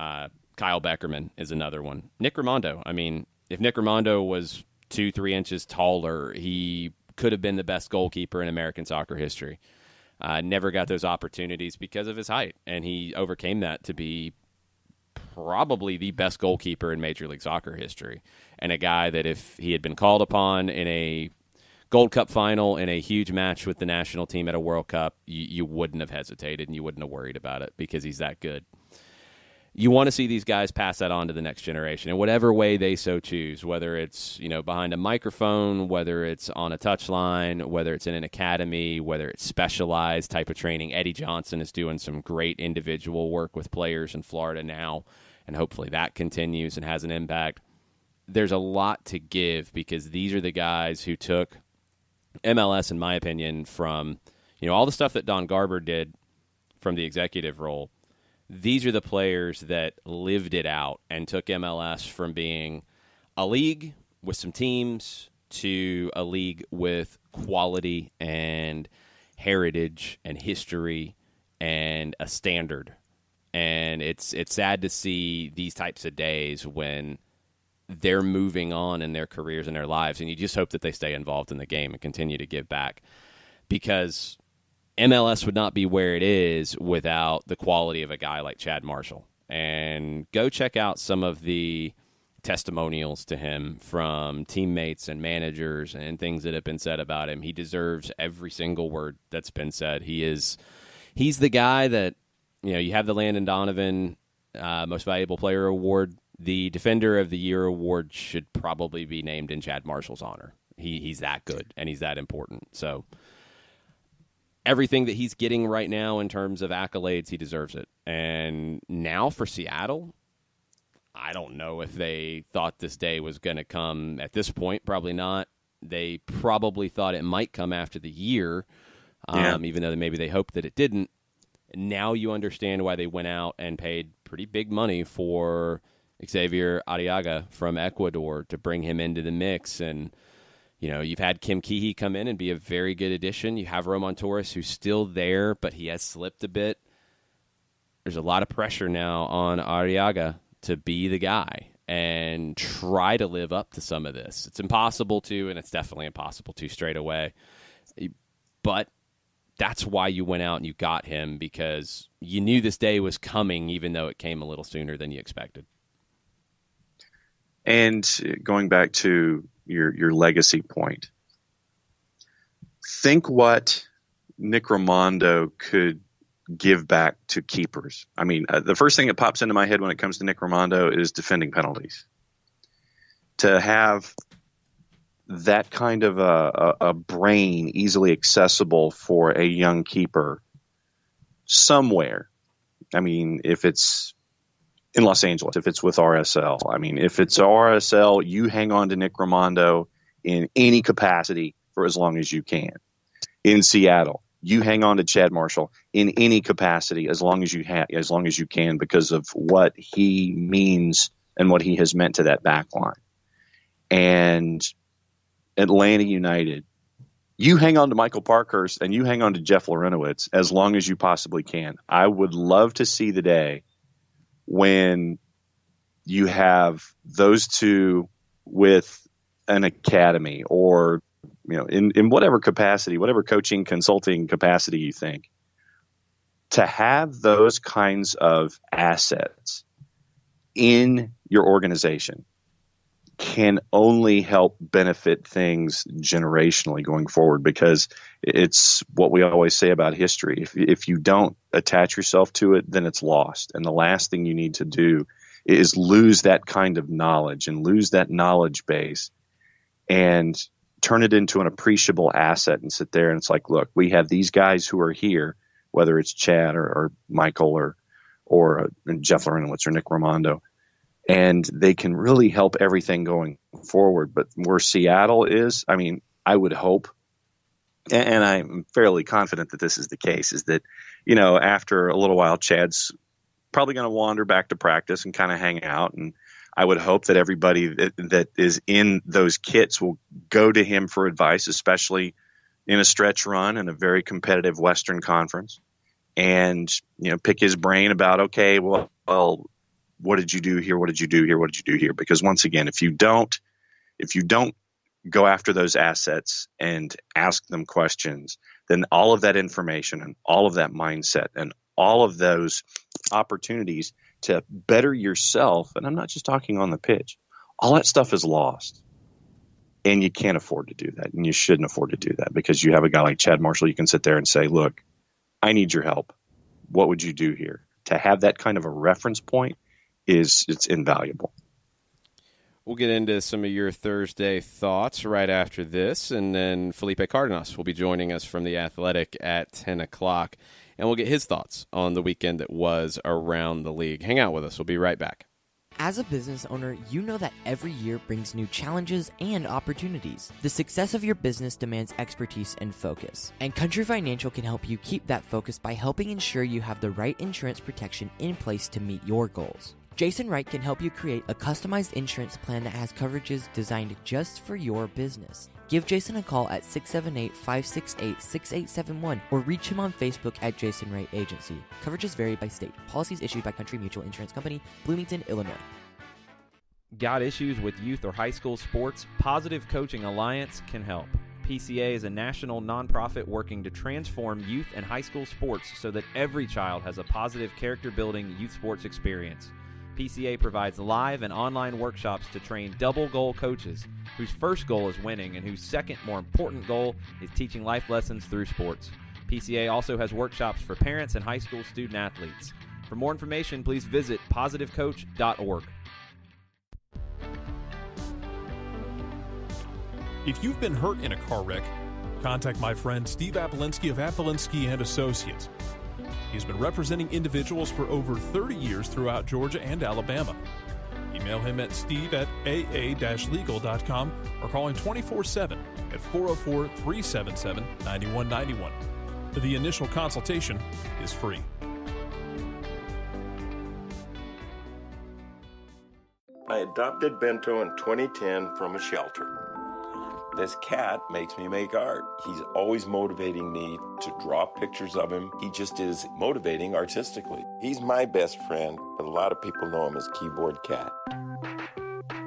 Kyle Beckerman is another one. Nick Raimondo. I mean, if Nick Raimondo was 2-3 inches taller, he could have been the best goalkeeper in American soccer history. Never got those opportunities because of his height, and he overcame that to be probably the best goalkeeper in Major League Soccer history, and a guy that if he had been called upon in a Gold Cup final in a huge match with the national team at a World Cup, you wouldn't have hesitated and you wouldn't have worried about it because he's that good. You want to see these guys pass that on to the next generation in whatever way they so choose, whether it's behind a microphone, whether it's on a touchline, whether it's in an academy, whether it's specialized type of training. Eddie Johnson is doing some great individual work with players in Florida now, and hopefully that continues and has an impact. There's a lot to give because these are the guys who took MLS, in my opinion, from all the stuff that Don Garber did from the executive role. These are the players that lived it out and took MLS from being a league with some teams to a league with quality and heritage and history and a standard. And it's sad to see these types of days when they're moving on in their careers and their lives, and you just hope that they stay involved in the game and continue to give back, because MLS would not be where it is without the quality of a guy like Chad Marshall. And go check out some of the testimonials to him from teammates and managers and things that have been said about him. He deserves every single word that's been said. He's the guy that, you have the Landon Donovan Most Valuable Player Award. The Defender of the Year award should probably be named in Chad Marshall's honor. He's that good, and he's that important. So everything that he's getting right now in terms of accolades, he deserves it. And now for Seattle, I don't know if they thought this day was going to come at this point. Probably not. They probably thought it might come after the year, even though maybe they hoped that it didn't. Now you understand why they went out and paid pretty big money for Xavier Arriaga from Ecuador to bring him into the mix. And you've had Kim Keehee come in and be a very good addition. You have Roman Torres, who's still there, but he has slipped a bit. There's a lot of pressure now on Arriaga to be the guy and try to live up to some of this. It's impossible to, and it's definitely impossible to straight away. But that's why you went out and you got him, because you knew this day was coming, even though it came a little sooner than you expected. And going back to your legacy point, think what Nick Raimondo could give back to keepers. I mean, the first thing that pops into my head when it comes to Nick Raimondo is defending penalties. To have that kind of a brain easily accessible for a young keeper somewhere. I mean, if it's in Los Angeles, if it's with RSL. I mean, if it's RSL, you hang on to Nick Raimondo in any capacity for as long as you can. In Seattle, you hang on to Chad Marshall in any capacity as long as you can, because of what he means and what he has meant to that back line. And Atlanta United, you hang on to Michael Parkhurst and you hang on to Jeff Larentowicz as long as you possibly can. I would love to see the day when you have those two with an academy, or in whatever capacity, whatever coaching, consulting capacity you think, to have those kinds of assets in your organization can only help benefit things generationally going forward, because it's what we always say about history. If you don't attach yourself to it, then it's lost. And the last thing you need to do is lose that kind of knowledge and lose that knowledge base and turn it into an appreciable asset and sit there and it's like, look, we have these guys who are here, whether it's Chad or Michael or Jeff Lorenowitz or Nick Raimondo, and they can really help everything going forward. But where Seattle is, I mean, I would hope, and I'm fairly confident that this is the case, is that, you know, after a little while, Chad's probably going to wander back to practice and kind of hang out. And I would hope that everybody that is in those kits will go to him for advice, especially in a stretch run in a very competitive Western Conference, and, you know, pick his brain about, okay, well, what did you do here? What did you do here? What did you do here? Because once again, if you don't go after those assets and ask them questions, then all of that information and all of that mindset and all of those opportunities to better yourself, and I'm not just talking on the pitch, all that stuff is lost. And you can't afford to do that. And you shouldn't afford to do that, because you have a guy like Chad Marshall. You can sit there and say, look, I need your help. What would you do here? To have that kind of a reference point it's invaluable. We'll get into some of your Thursday thoughts right after this, and then Felipe Cardenas will be joining us from The Athletic at 10 o'clock, and we'll get his thoughts on the weekend that was around the league. Hang out with us. We'll be right back. As a business owner, you know that every year brings new challenges and opportunities. The success of your business demands expertise and focus, and Country Financial can help you keep that focus by helping ensure you have the right insurance protection in place to meet your goals. Jason Wright can help you create a customized insurance plan that has coverages designed just for your business. Give Jason a call at 678-568-6871 or reach him on Facebook at Jason Wright Agency. Coverages vary by state. Policies issued by Country Mutual Insurance Company, Bloomington, Illinois. Got issues with youth or high school sports? Positive Coaching Alliance can help. PCA is a national nonprofit working to transform youth and high school sports so that every child has a positive character-building youth sports experience. PCA provides live and online workshops to train double goal coaches whose first goal is winning and whose second, more important goal is teaching life lessons through sports. PCA also has workshops for parents and high school student athletes. For more information, please visit positivecoach.org. If you've been hurt in a car wreck, contact my friend Steve Apolinsky of Apolinsky and Associates. He's been representing individuals for over 30 years throughout Georgia and Alabama. Email him at steve@aa-legal.com or call him 24/7 at 404-377-9191. The initial consultation is free. I adopted Bento in 2010 from a shelter. This cat makes me make art. He's always motivating me to draw pictures of him. He just is motivating artistically. He's my best friend, but a lot of people know him as Keyboard Cat.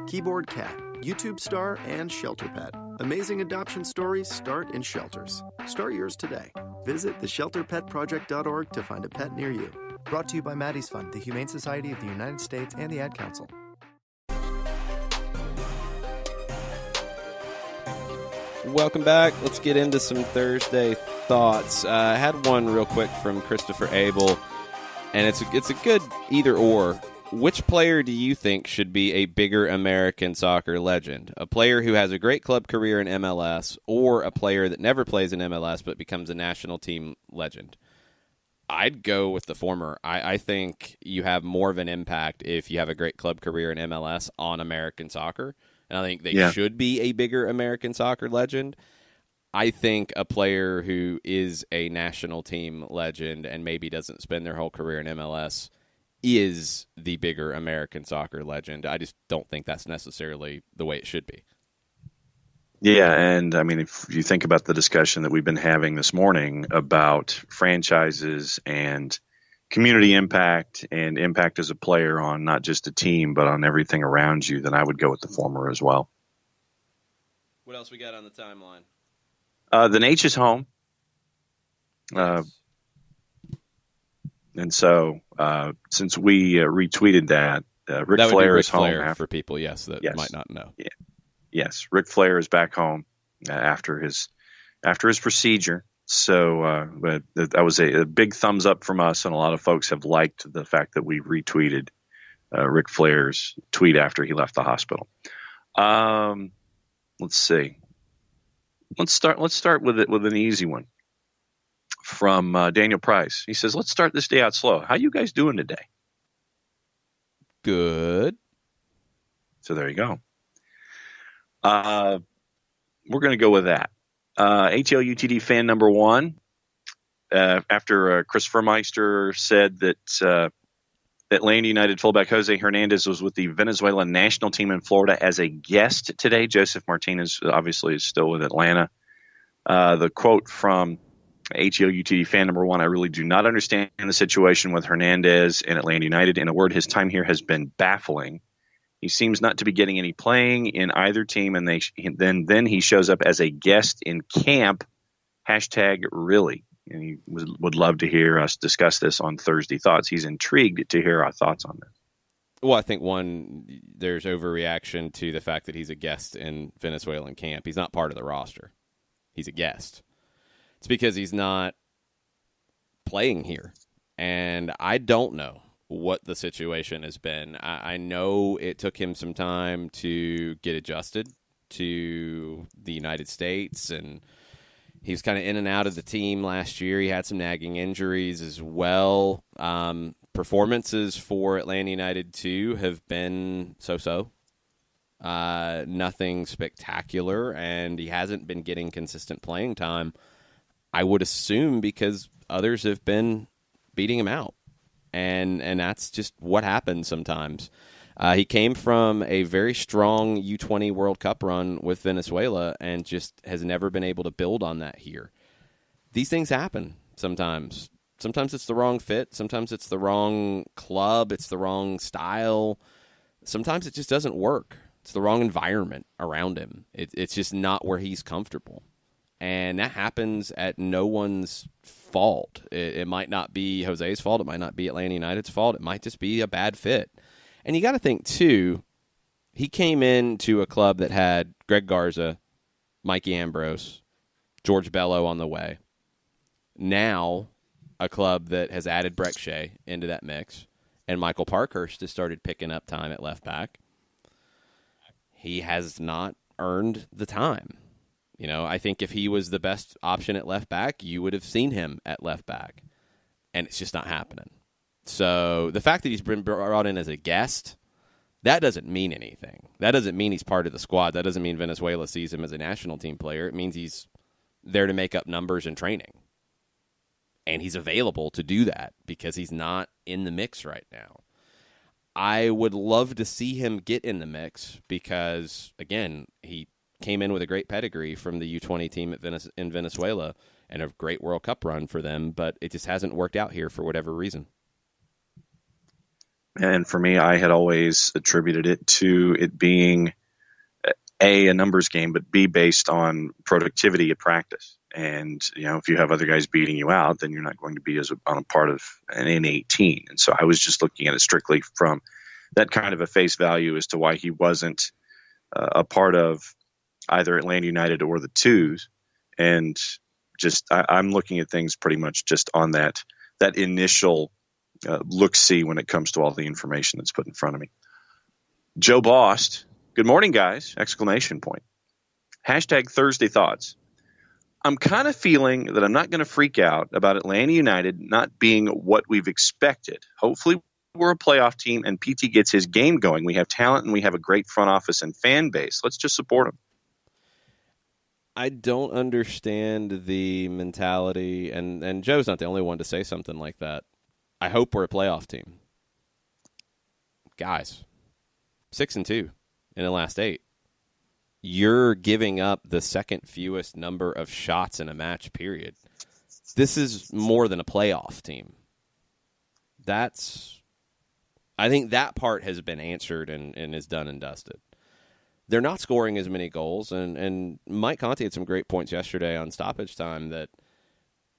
Keyboard Cat, YouTube star and shelter pet. Amazing adoption stories start in shelters. Start yours today. Visit theshelterpetproject.org to find a pet near you. Brought to you by Maddie's Fund, the Humane Society of the United States, and the Ad Council. Welcome back. Let's get into some Thursday thoughts. I had one real quick from Christopher Abel, and it's a good either or. Which player do you think should be a bigger American soccer legend? A player who has a great club career in MLS, or a player that never plays in MLS but becomes a national team legend? I'd go with the former. I think you have more of an impact if you have a great club career in MLS on American soccer. And I think they should be a bigger American soccer legend. I think a player who is a national team legend and maybe doesn't spend their whole career in MLS is the bigger American soccer legend. I just don't think that's necessarily the way it should be. Yeah, and I mean, if you think about the discussion that we've been having this morning about franchises and community impact and impact as a player on not just a team, but on everything around you, then I would go with the former as well. What else we got on the timeline? The Nate is home. And so since we retweeted that, Ric that would Flair be is Ric home Flair for people, yes, that might not know. Yeah. Yes, Ric Flair is back home after his procedure. So but that was a big thumbs up from us, and a lot of folks have liked the fact that we retweeted Ric Flair's tweet after he left the hospital. Let's see. Let's start with an easy one from Daniel Price. He says, "Let's start this day out slow. How you guys doing today?" Good. So there you go. We're going to go with that. HLUTD fan number one, after Christopher Meister said that Atlanta United fullback Jose Hernandez was with the Venezuelan national team in Florida as a guest today. Joseph Martinez obviously is still with Atlanta. The quote from HLUTD fan number one, "I really do not understand the situation with Hernandez and Atlanta United. In a word, his time here has been baffling. He seems not to be getting any playing in either team, and then he shows up as a guest in camp. Hashtag really." And he would love to hear us discuss this on Thursday Thoughts. He's intrigued to hear our thoughts on this. Well, I think, one, there's overreaction to the fact that he's a guest in Venezuelan camp. He's not part of the roster. He's a guest. It's because he's not playing here. And I don't know what the situation has been. I know it took him some time to get adjusted to the United States, and he was kind of in and out of the team last year. He had some nagging injuries as well. Performances for Atlanta United, too, have been so-so. Nothing spectacular, and he hasn't been getting consistent playing time, I would assume, because others have been beating him out. And that's just what happens sometimes. He came from a very strong U20 World Cup run with Venezuela and just has never been able to build on that here. These things happen sometimes. Sometimes it's the wrong fit. Sometimes it's the wrong club. It's the wrong style. Sometimes it just doesn't work. It's the wrong environment around him. It's just not where he's comfortable. And that happens at no one's fault. It might not be Jose's fault. It might not be Atlanta United's fault. It might just be a bad fit. And you got to think, too, he came into a club that had Greg Garza, Mikey Ambrose, George Bello on the way. Now, a club that has added Breck Shea into that mix, and Michael Parkhurst has started picking up time at left back. He has not earned the time. You know, I think if he was the best option at left back, you would have seen him at left back. And it's just not happening. So the fact that he's been brought in as a guest, that doesn't mean anything. That doesn't mean he's part of the squad. That doesn't mean Venezuela sees him as a national team player. It means he's there to make up numbers in training. And he's available to do that because he's not in the mix right now. I would love to see him get in the mix because, again, he came in with a great pedigree from the U20 team in Venezuela and a great World Cup run for them, but it just hasn't worked out here for whatever reason. And for me, I had always attributed it to it being A, a numbers game, but B, based on productivity at practice. And, you know, if you have other guys beating you out, then you're not going to be on a part of an N18. And so I was just looking at it strictly from that kind of a face value as to why he wasn't a part of either Atlanta United or the twos. And just I'm looking at things pretty much just on that initial look-see when it comes to all the information that's put in front of me. Joe Bost, good morning, guys! ! Hashtag Thursday Thoughts. I'm kind of feeling that I'm not going to freak out about Atlanta United not being what we've expected. Hopefully we're a playoff team and PT gets his game going. We have talent and we have a great front office and fan base. Let's just support him. I don't understand the mentality, and Joe's not the only one to say something like that. I hope we're a playoff team. Guys, 6-2 in the last 8. You're giving up the second fewest number of shots in a match, period. This is more than a playoff team. I think that part has been answered and is done and dusted. They're not scoring as many goals, and Mike Conte had some great points yesterday on stoppage time that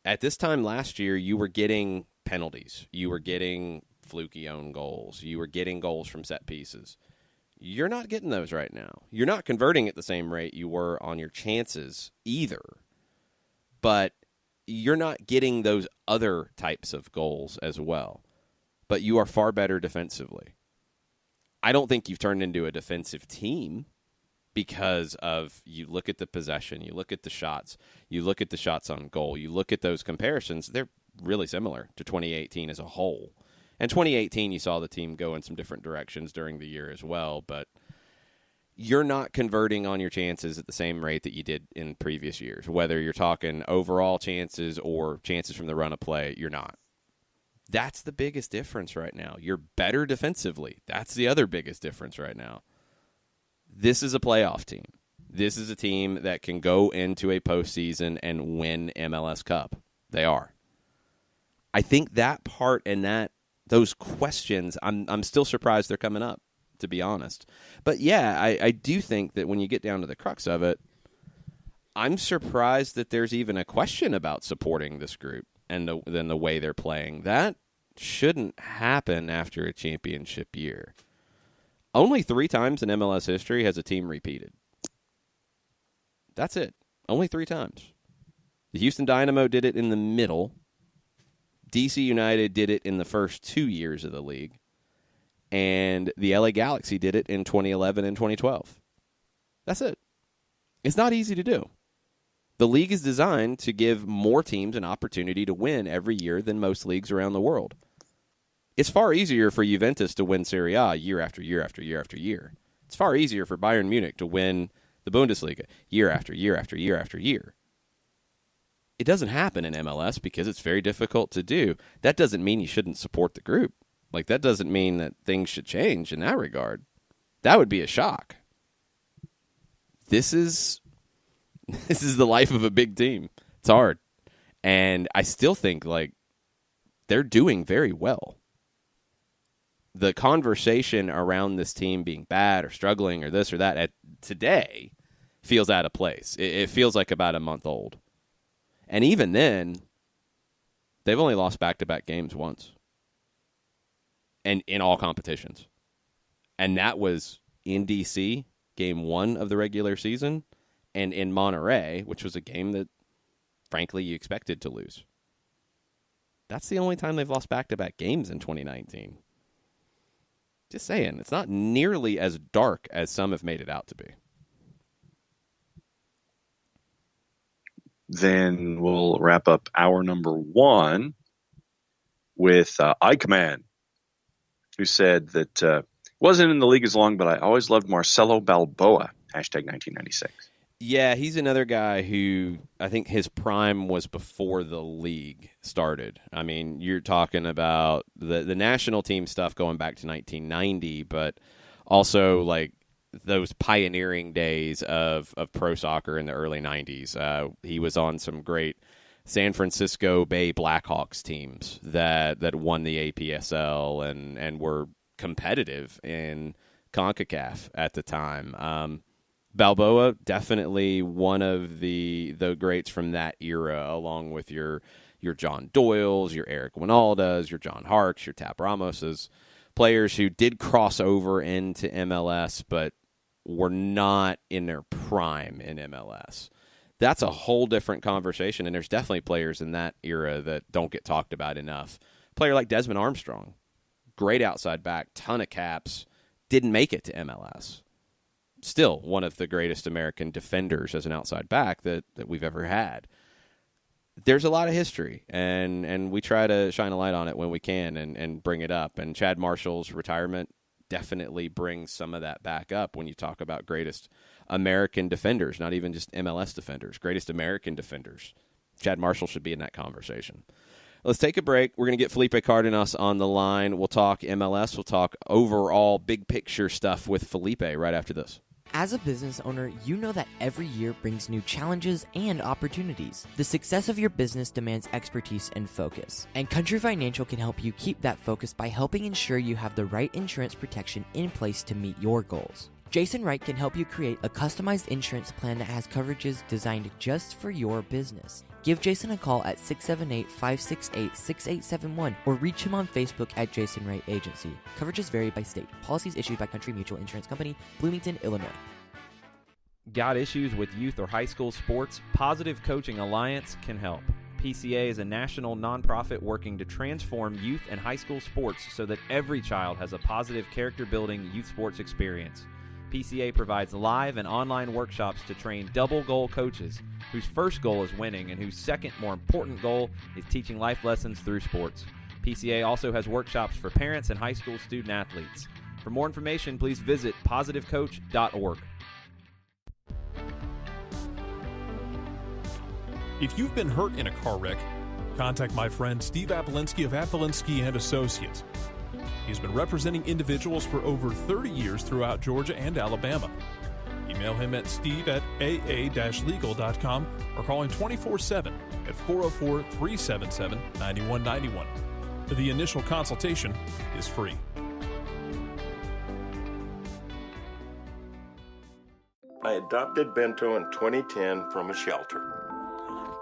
at this time last year, you were getting penalties. You were getting fluky own goals. You were getting goals from set pieces. You're not getting those right now. You're not converting at the same rate you were on your chances either. But you're not getting those other types of goals as well. But you are far better defensively. I don't think you've turned into a defensive team because of you look at the possession, you look at the shots, you look at the shots on goal, you look at those comparisons. They're really similar to 2018 as a whole. And 2018, you saw the team go in some different directions during the year as well, but you're not converting on your chances at the same rate that you did in previous years. Whether you're talking overall chances or chances from the run of play, you're not. That's the biggest difference right now. You're better defensively. That's the other biggest difference right now. This is a playoff team. This is a team that can go into a postseason and win MLS Cup. They are. I think that part and those questions, I'm still surprised they're coming up, to be honest. But yeah, I do think that when you get down to the crux of it, I'm surprised that there's even a question about supporting this group and then the way they're playing. That shouldn't happen after a championship year. Only 3 times in MLS history has a team repeated. That's it. Only 3 times. The Houston Dynamo did it in the middle. DC United did it in the first 2 years of the league. And the LA Galaxy did it in 2011 and 2012. That's it. It's not easy to do. The league is designed to give more teams an opportunity to win every year than most leagues around the world. It's far easier for Juventus to win Serie A year after year after year after year. It's far easier for Bayern Munich to win the Bundesliga year after year after year after year. It doesn't happen in MLS because it's very difficult to do. That doesn't mean you shouldn't support the group. Like, that doesn't mean that things should change in that regard. That would be a shock. This is the life of a big team. It's hard. And I still think, like, they're doing very well. The conversation around this team being bad or struggling or this or that today feels out of place. It feels like about a month old. And even then, they've only lost back-to-back games once. And in all competitions. And that was in D.C., game 1 of the regular season, and in Monterey, which was a game that, frankly, you expected to lose. That's the only time they've lost back-to-back games in 2019. Just saying, it's not nearly as dark as some have made it out to be. Then we'll wrap up hour number 1 with Eichmann, who said that wasn't in the league as long, but I always loved Marcelo Balboa, hashtag 1996. Yeah, he's another guy who I think his prime was before the league started. I mean, you're talking about the national team stuff going back to 1990, but also like those pioneering days of pro soccer in the early 90s. He was on some great San Francisco Bay Blackhawks teams that won the APSL and were competitive in CONCACAF at the time. Balboa, definitely one of the greats from that era, along with your John Doyles, your Eric Winaldas, your John Harks, your Tap Ramoses, players who did cross over into MLS, but were not in their prime in MLS. That's a whole different conversation, and there's definitely players in that era that don't get talked about enough. A player like Desmond Armstrong, great outside back, ton of caps, didn't make it to MLS. Still one of the greatest American defenders as an outside back that we've ever had. There's a lot of history, and we try to shine a light on it when we can and bring it up. And Chad Marshall's retirement definitely brings some of that back up when you talk about greatest American defenders, not even just MLS defenders, greatest American defenders. Chad Marshall should be in that conversation. Let's take a break. We're going to get Felipe Cardenas on the line. We'll talk MLS. We'll talk overall big picture stuff with Felipe right after this. As a business owner, you know that every year brings new challenges and opportunities. The success of your business demands expertise and focus. And Country Financial can help you keep that focus by helping ensure you have the right insurance protection in place to meet your goals. Jason Wright can help you create a customized insurance plan that has coverages designed just for your business. Give Jason a call at 678-568-6871 or reach him on Facebook at Jason Wright Agency. Coverages vary by state. Policies issued by Country Mutual Insurance Company, Bloomington, Illinois. Got issues with youth or high school sports? Positive Coaching Alliance can help. PCA is a national nonprofit working to transform youth and high school sports so that every child has a positive character-building youth sports experience. PCA provides live and online workshops to train double-goal coaches whose first goal is winning and whose second, more important goal is teaching life lessons through sports. PCA also has workshops for parents and high school student-athletes. For more information, please visit positivecoach.org. If you've been hurt in a car wreck, contact my friend Steve Apolinski of Apolinski & Associates. He's been representing individuals for over 30 years throughout Georgia and Alabama. Email him at steve@aa-legal.com or call him 24/7 at 404-377-9191. The initial consultation is free. I adopted Bento in 2010 from a shelter.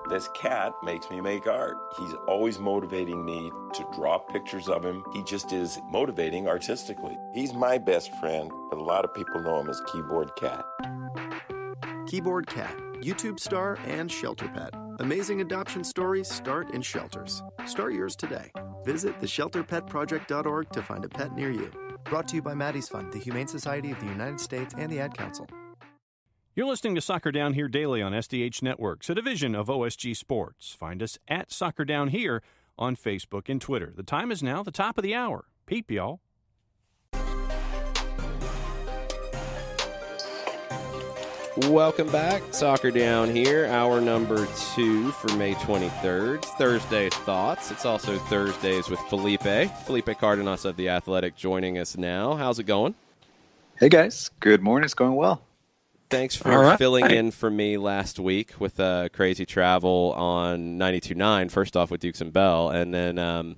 This cat makes me make art. He's always motivating me to draw pictures of him. He just is motivating artistically. He's my best friend, but a lot of people know him as Keyboard Cat. Keyboard Cat, YouTube star and shelter pet. Amazing adoption stories start in shelters. Start yours today. Visit theshelterpetproject.org to find a pet near you. Brought to you by Maddie's Fund, the Humane Society of the United States, and the Ad Council. You're listening to Soccer Down Here daily on SDH Networks, a division of OSG Sports. Find us at Soccer Down Here on Facebook and Twitter. The time is now the top of the hour. Peep, y'all. Welcome back. Soccer Down Here, hour number 2 for May 23rd. Thursday Thoughts. It's also Thursdays with Felipe Cardenas of The Athletic joining us now. How's it going? Hey, guys. Good morning. It's going well. Thanks for filling in for me last week with crazy travel on 92.9, first off with Dukes and Bell, and then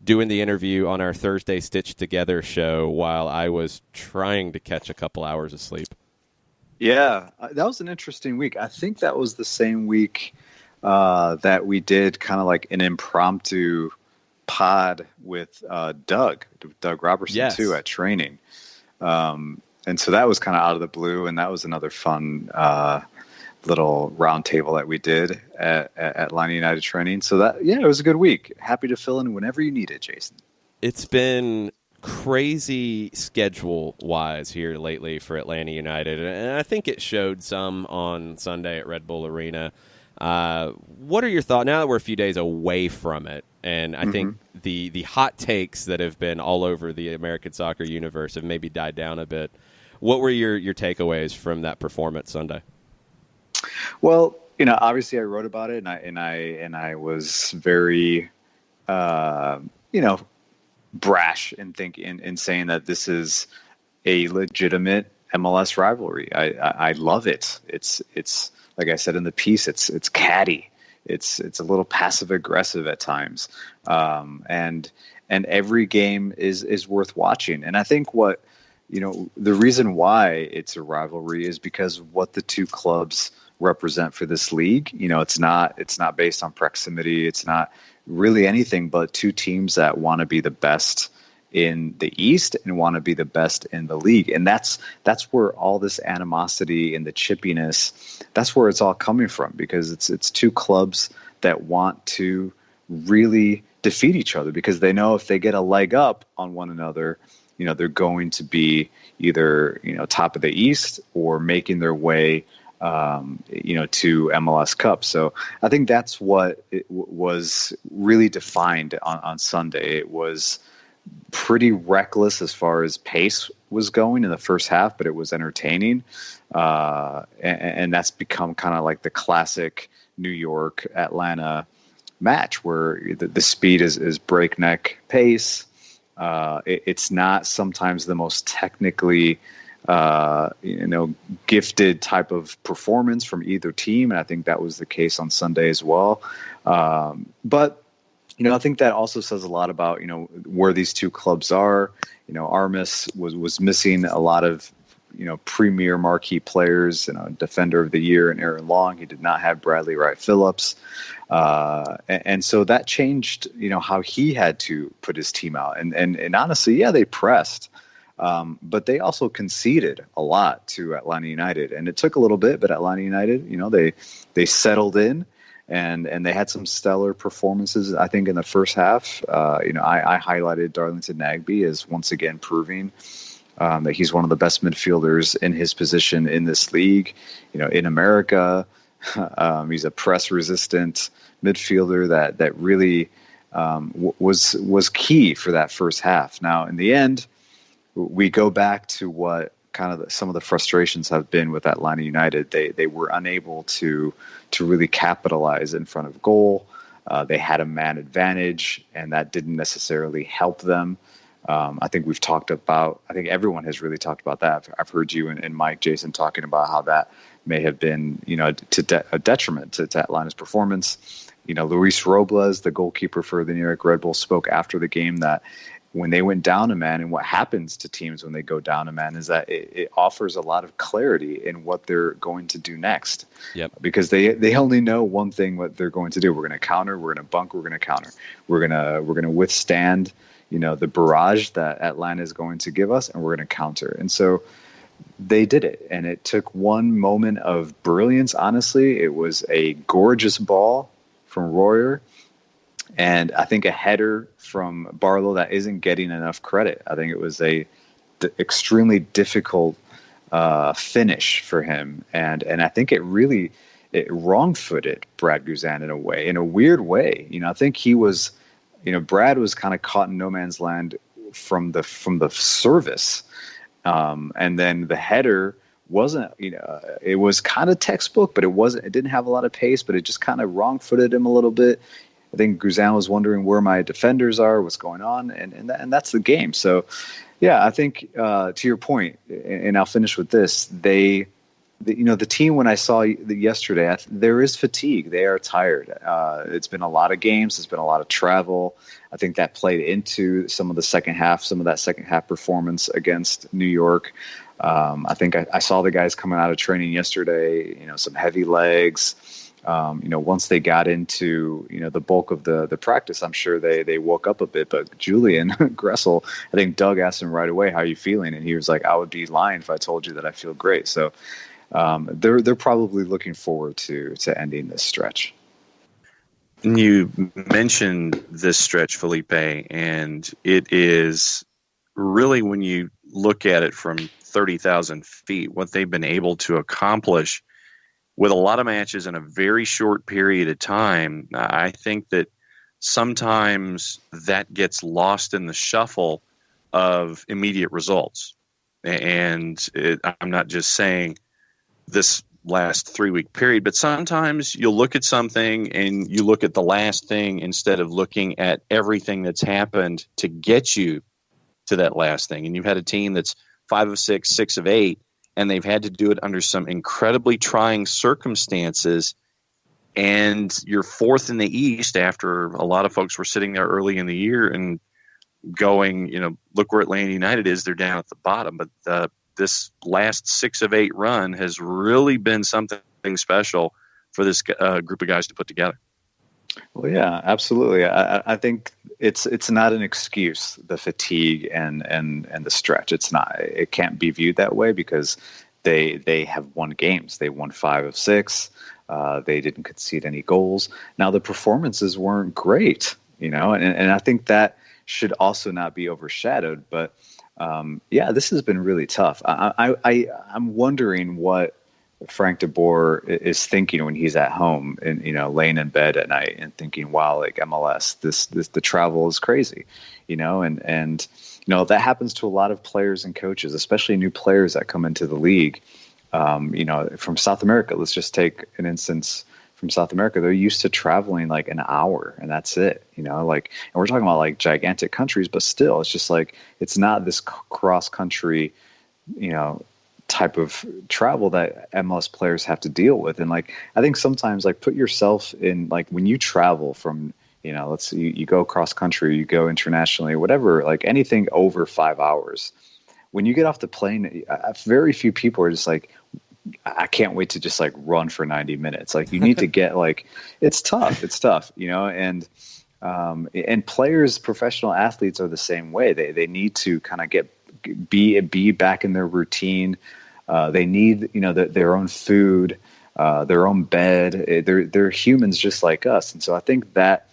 doing the interview on our Thursday Stitched Together show while I was trying to catch a couple hours of sleep. Yeah, that was an interesting week. I think that was the same week that we did kind of like an impromptu pod with Doug Robertson, too, at training. And so that was kind of out of the blue, and that was another fun little round table that we did at Atlanta United training. So it was a good week. Happy to fill in whenever you need it, Jason. It's been crazy schedule-wise here lately for Atlanta United, and I think it showed some on Sunday at Red Bull Arena. What are your thoughts now that we're a few days away from it? And I think the hot takes that have been all over the American soccer universe have maybe died down a bit. What were your takeaways from that performance Sunday? Well, obviously I wrote about it, and I was very, brash in saying that this is a legitimate MLS rivalry. I love it. It's like I said in the piece, it's catty. It's a little passive aggressive at times, and every game is worth watching. And I think the reason why it's a rivalry is because of what the two clubs represent for this league. It's not based on proximity. It's not really anything but two teams that want to be the best in the East and want to be the best in the league. And that's where all this animosity and the chippiness, that's where it's all coming from, because it's two clubs that want to really defeat each other, because they know if they get a leg up on one another, they're going to be either, top of the East or making their way, to MLS Cup. So I think that's what it was really defined on Sunday. It was pretty reckless as far as pace was going in the first half, but it was entertaining. And that's become kind of like the classic New York Atlanta match where the speed is breakneck pace. It's not sometimes the most technically, gifted type of performance from either team. And I think that was the case on Sunday as well. But I think that also says a lot about, where these two clubs are. Armis was missing a lot of, premier marquee players, defender of the year in Aaron Long. He did not have Bradley Wright Phillips. And so that changed, how he had to put his team out. And honestly, yeah, they pressed. But they also conceded a lot to Atlanta United. And it took a little bit, but Atlanta United, they settled in. And they had some stellar performances, I think, in the first half. I highlighted Darlington Nagbe as once again proving that he's one of the best midfielders in his position in this league, in America. He's a press-resistant midfielder that really was key for that first half. Now, in the end, we go back to what kind of some of the frustrations have been with Atlanta United. They were unable to really capitalize in front of goal. They had a man advantage, and that didn't necessarily help them. I think everyone has really talked about that. I've heard you and Mike, Jason talking about how that may have been, a detriment to Atlanta's performance. Luis Robles, the goalkeeper for the New York Red Bulls, spoke after the game that when they went down a man, and what happens to teams when they go down a man is that it offers a lot of clarity in what they're going to do next. Yep. Because they only know one thing what they're going to do. We're going to counter, we're going to bunk, we're going to counter. We're going to withstand, the barrage that Atlanta is going to give us, and we're going to counter. And so they did it, and it took one moment of brilliance. Honestly, it was a gorgeous ball from Royer, and I think a header from Barlow that isn't getting enough credit. I think it was extremely difficult finish for him, and I think it wrong-footed Brad Guzan in a weird way. I think he was, Brad was kind of caught in no man's land from the service, and then the header wasn't, it was kind of textbook, but it didn't have a lot of pace, but it just kind of wrong-footed him a little bit. I think Guzan was wondering where my defenders are, what's going on, and that's the game. So, yeah, I think to your point, and I'll finish with this: the team, when I saw yesterday, there is fatigue. They are tired. It's been a lot of games. It's been a lot of travel. I think that played into some of that second half performance against New York. I think I saw the guys coming out of training yesterday. Some heavy legs. Once they got into, the bulk of the practice, I'm sure they woke up a bit. But Julian Gressel, I think Doug asked him right away, "How are you feeling?" And he was like, "I would be lying if I told you that I feel great." So they're probably looking forward to ending this stretch. You mentioned this stretch, Felipe, and it is really, when you look at it from 30,000 feet, what they've been able to accomplish with a lot of matches in a very short period of time. I think that sometimes that gets lost in the shuffle of immediate results. And I'm not just saying this last 3-week period, but sometimes you'll look at something and you look at the last thing instead of looking at everything that's happened to get you to that last thing. And you've had a team that's 5 of 6, 6 of 8, and they've had to do it under some incredibly trying circumstances. And you're fourth in the East after a lot of folks were sitting there early in the year and going, look where Atlanta United is. They're down at the bottom. But this last 6 of 8 run has really been something special for this group of guys to put together. Well, yeah, absolutely. I think it's not an excuse, the fatigue and the stretch. It's not. It can't be viewed that way because they have won games. They won 5 of 6. They didn't concede any goals. Now the performances weren't great, and I think that should also not be overshadowed. But this has been really tough. I'm wondering what Frank de Boer is thinking when he's at home and laying in bed at night and thinking, wow, like MLS, this the travel is crazy, and that happens to a lot of players and coaches, especially new players that come into the league. From South America, let's just take an instance from South America. They're used to traveling like an hour and that's it, and we're talking about like gigantic countries, but still it's just like, it's not this cross country, type of travel that MLS players have to deal with. And like, I think sometimes like put yourself in, like when you travel from, let's you go cross country, you go internationally, whatever, like anything over 5 hours, when you get off the plane, very few people are just like, I can't wait to just like run for 90 minutes. Like you need to get like, it's tough, and players, professional athletes are the same way. They need to kind of be back in their routine. They need, their own food, their own bed. They're humans just like us. And so I think that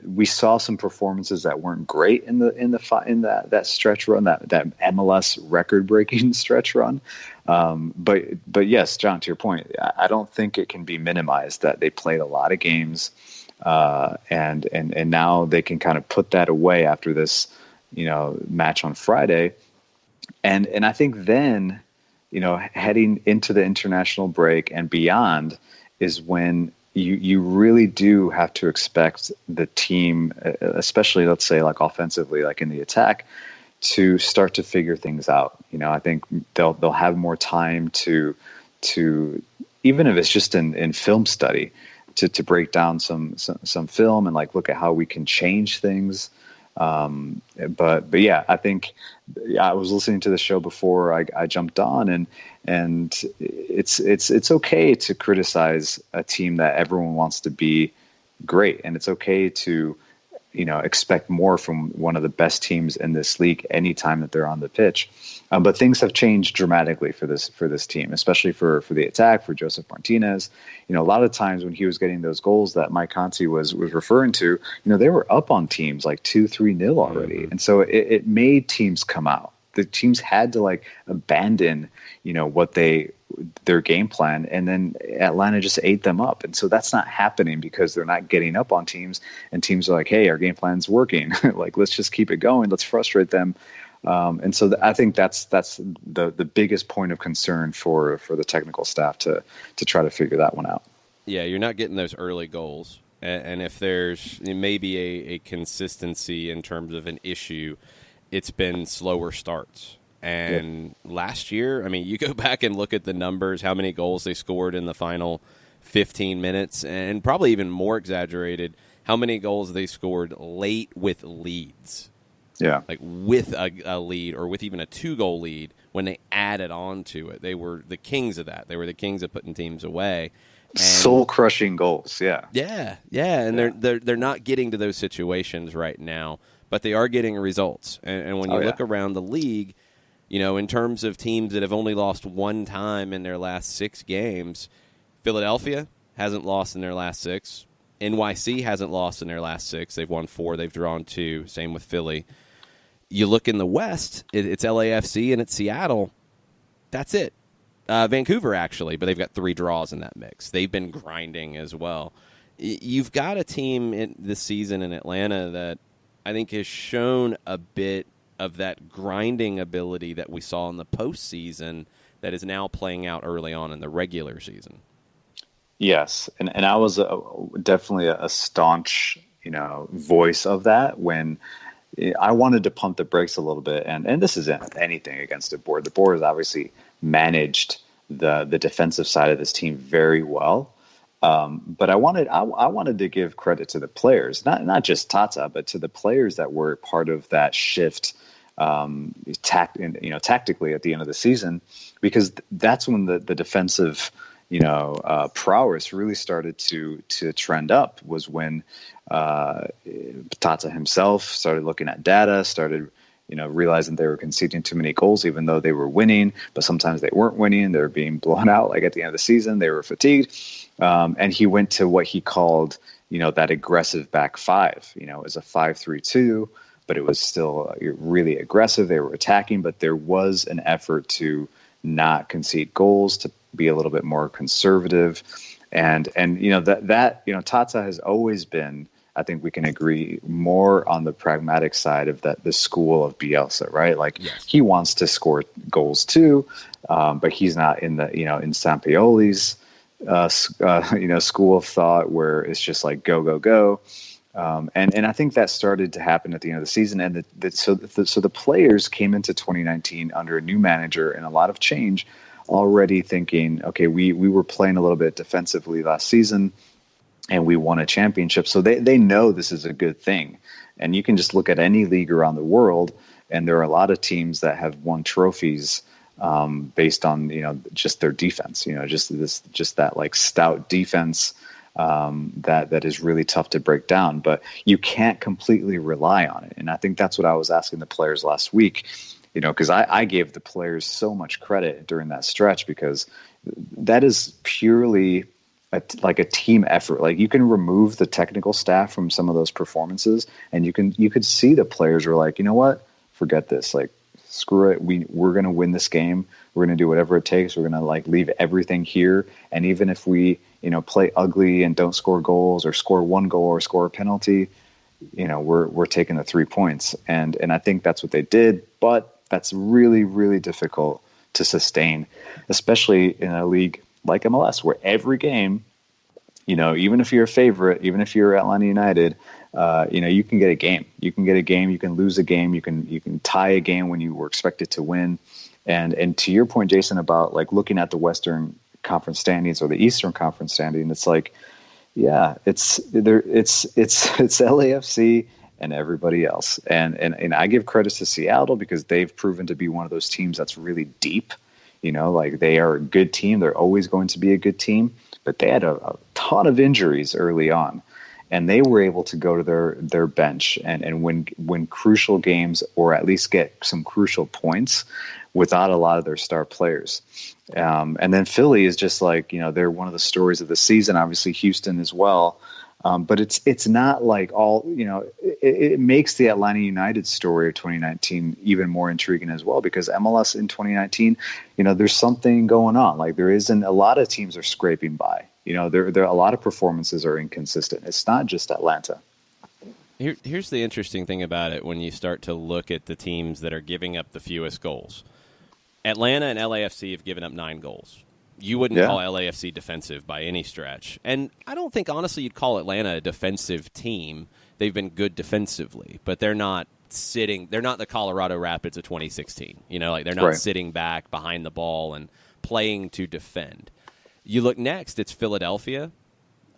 we saw some performances that weren't great in that stretch run, that MLS record breaking stretch run. But yes, John, to your point, I don't think it can be minimized that they played a lot of games, and now they can kind of put that away after this, match on Friday. And I think then, heading into the international break and beyond is when you really do have to expect the team, especially let's say like offensively, like in the attack, to start to figure things out. I think they'll have more time to even if it's just in film study, to break down some film and like look at how we can change things. But yeah, I think I was listening to the show before I jumped on, and it's okay to criticize a team that everyone wants to be great, and it's okay to expect more from one of the best teams in this league anytime that they're on the pitch. But things have changed dramatically for this team, especially for the attack, for Joseph Martinez. A lot of times when he was getting those goals that Mike Conti was referring to, they were up on teams like 2-3-0 already. Mm-hmm. And so it made teams come out. The teams had to like abandon, their game plan, and then Atlanta just ate them up. And so that's not happening because they're not getting up on teams, and teams are like, hey, our game plan's working. Like, let's just keep it going. Let's frustrate them. And so I think that's the biggest point of concern for the technical staff to try to figure that one out. Yeah, you're not getting those early goals. And if there's maybe a consistency in terms of an issue, it's been slower starts. And last year, I mean, you go back and look at the numbers, how many goals they scored in the final 15 minutes, and probably even more exaggerated, how many goals they scored late with leads. Yeah. Like with a lead or with even a 2-goal lead when they added on to it. They were the kings of that. They were the kings of putting teams away. Soul-crushing goals, yeah. Yeah, and they're not getting to those situations right now, but they are getting results. And when you look around the league, in terms of teams that have only lost one time in their last 6 games, Philadelphia hasn't lost in their last 6. NYC hasn't lost in their last 6. They've won 4. They've drawn 2. Same with Philly. You look in the West, it's LAFC and it's Seattle. That's it. Vancouver, actually, but they've got 3 draws in that mix. They've been grinding as well. You've got a team this season in Atlanta that I think has shown a bit of that grinding ability that we saw in the postseason that is now playing out early on in the regular season. Yes, and I was definitely a staunch, voice of that when I wanted to pump the brakes a little bit. And this isn't anything against the board. The board has obviously managed the defensive side of this team very well. But I wanted to give credit to the players, not just Tata, but to the players that were part of that shift, tactically at the end of the season, because that's when the defensive, prowess really started to trend up. Was when Tata himself started looking at data, started realizing they were conceding too many goals, even though they were winning, but sometimes they weren't winning. They were being blown out. Like at the end of the season, they were fatigued. And he went to what he called, that aggressive back 5, it was a 5-3-2, but it was still really aggressive. They were attacking, but there was an effort to not concede goals, to be a little bit more conservative. And Tata has always been, I think we can agree, more on the pragmatic side of the school of Bielsa, right? Like he wants to score goals too, but he's not in in Sampaoli's, school of thought where it's just like go, go, go. And I think that started to happen at the end of the season. And so the players came into 2019 under a new manager and a lot of change, already thinking, okay, we were playing a little bit defensively last season and we won a championship. So they know this is a good thing. And you can just look at any league around the world And there are a lot of teams that have won trophies based on, just their defense, just that like stout defense that is really tough to break down, but you can't completely rely on it. And I think that's what I was asking the players last week, because I gave the players so much credit during that stretch, because that is purely like a team effort. Like, you can remove the technical staff from some of those performances, and you could see the players were like, you know what, forget this. Like, screw it. We're going to win this game. We're going to do whatever it takes. We're going to like leave everything here. And even if we, play ugly and don't score goals or score one goal or score a penalty, we're taking the 3 points. And I think that's what they did, but that's really, really difficult to sustain, especially in a league like MLS, where every game, even if you're a favorite, even if you're Atlanta United, you can get a game. You can get a game. You can lose a game. You can tie a game when you were expected to win. And to your point, Jason, about like looking at the Western Conference standings or the Eastern Conference standing, it's like, yeah, it's LAFC and everybody else. And I give credit to Seattle because they've proven to be one of those teams that's really deep. Like, they are a good team. They're always going to be a good team, but they had a ton of injuries early on, and they were able to go to their bench and win crucial games, or at least get some crucial points without a lot of their star players. And then Philly is just like, they're one of the stories of the season, obviously Houston as well. But it's not like all, it makes the Atlanta United story of 2019 even more intriguing as well, because MLS in 2019, there's something going on. Like, there isn't, a lot of teams are scraping by. There a lot of performances are inconsistent. It's not just Atlanta. Here's the interesting thing about it when you start to look at the teams that are giving up the fewest goals. Atlanta and LAFC have given up 9 goals. You wouldn't call LAFC defensive by any stretch. And I don't think, honestly, you'd call Atlanta a defensive team. They've been good defensively, but they're not the Colorado Rapids of 2016. They're not sitting back behind the ball and playing to defend. You look next, it's Philadelphia.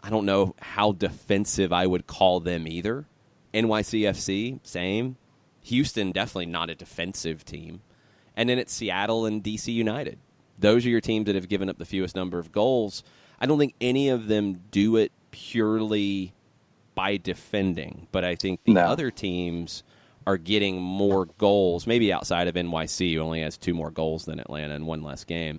I don't know how defensive I would call them either. NYCFC, same. Houston, definitely not a defensive team. And then it's Seattle and DC United. Those are your teams that have given up the fewest number of goals. I don't think any of them do it purely by defending, but I think the other teams are getting more goals, maybe outside of NYC, who only has 2 more goals than Atlanta and 1 less game.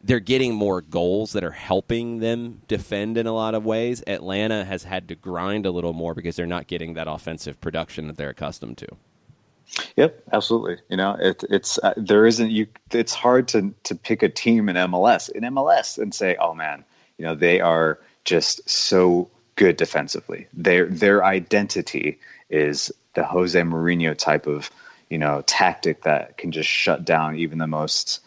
They're getting more goals that are helping them defend in a lot of ways. Atlanta has had to grind a little more because they're not getting that offensive production that they're accustomed to. Yep, absolutely. It's hard to pick a team in MLS and say, oh man, they are just so good defensively. Their identity is the Jose Mourinho type of, tactic that can just shut down even the most,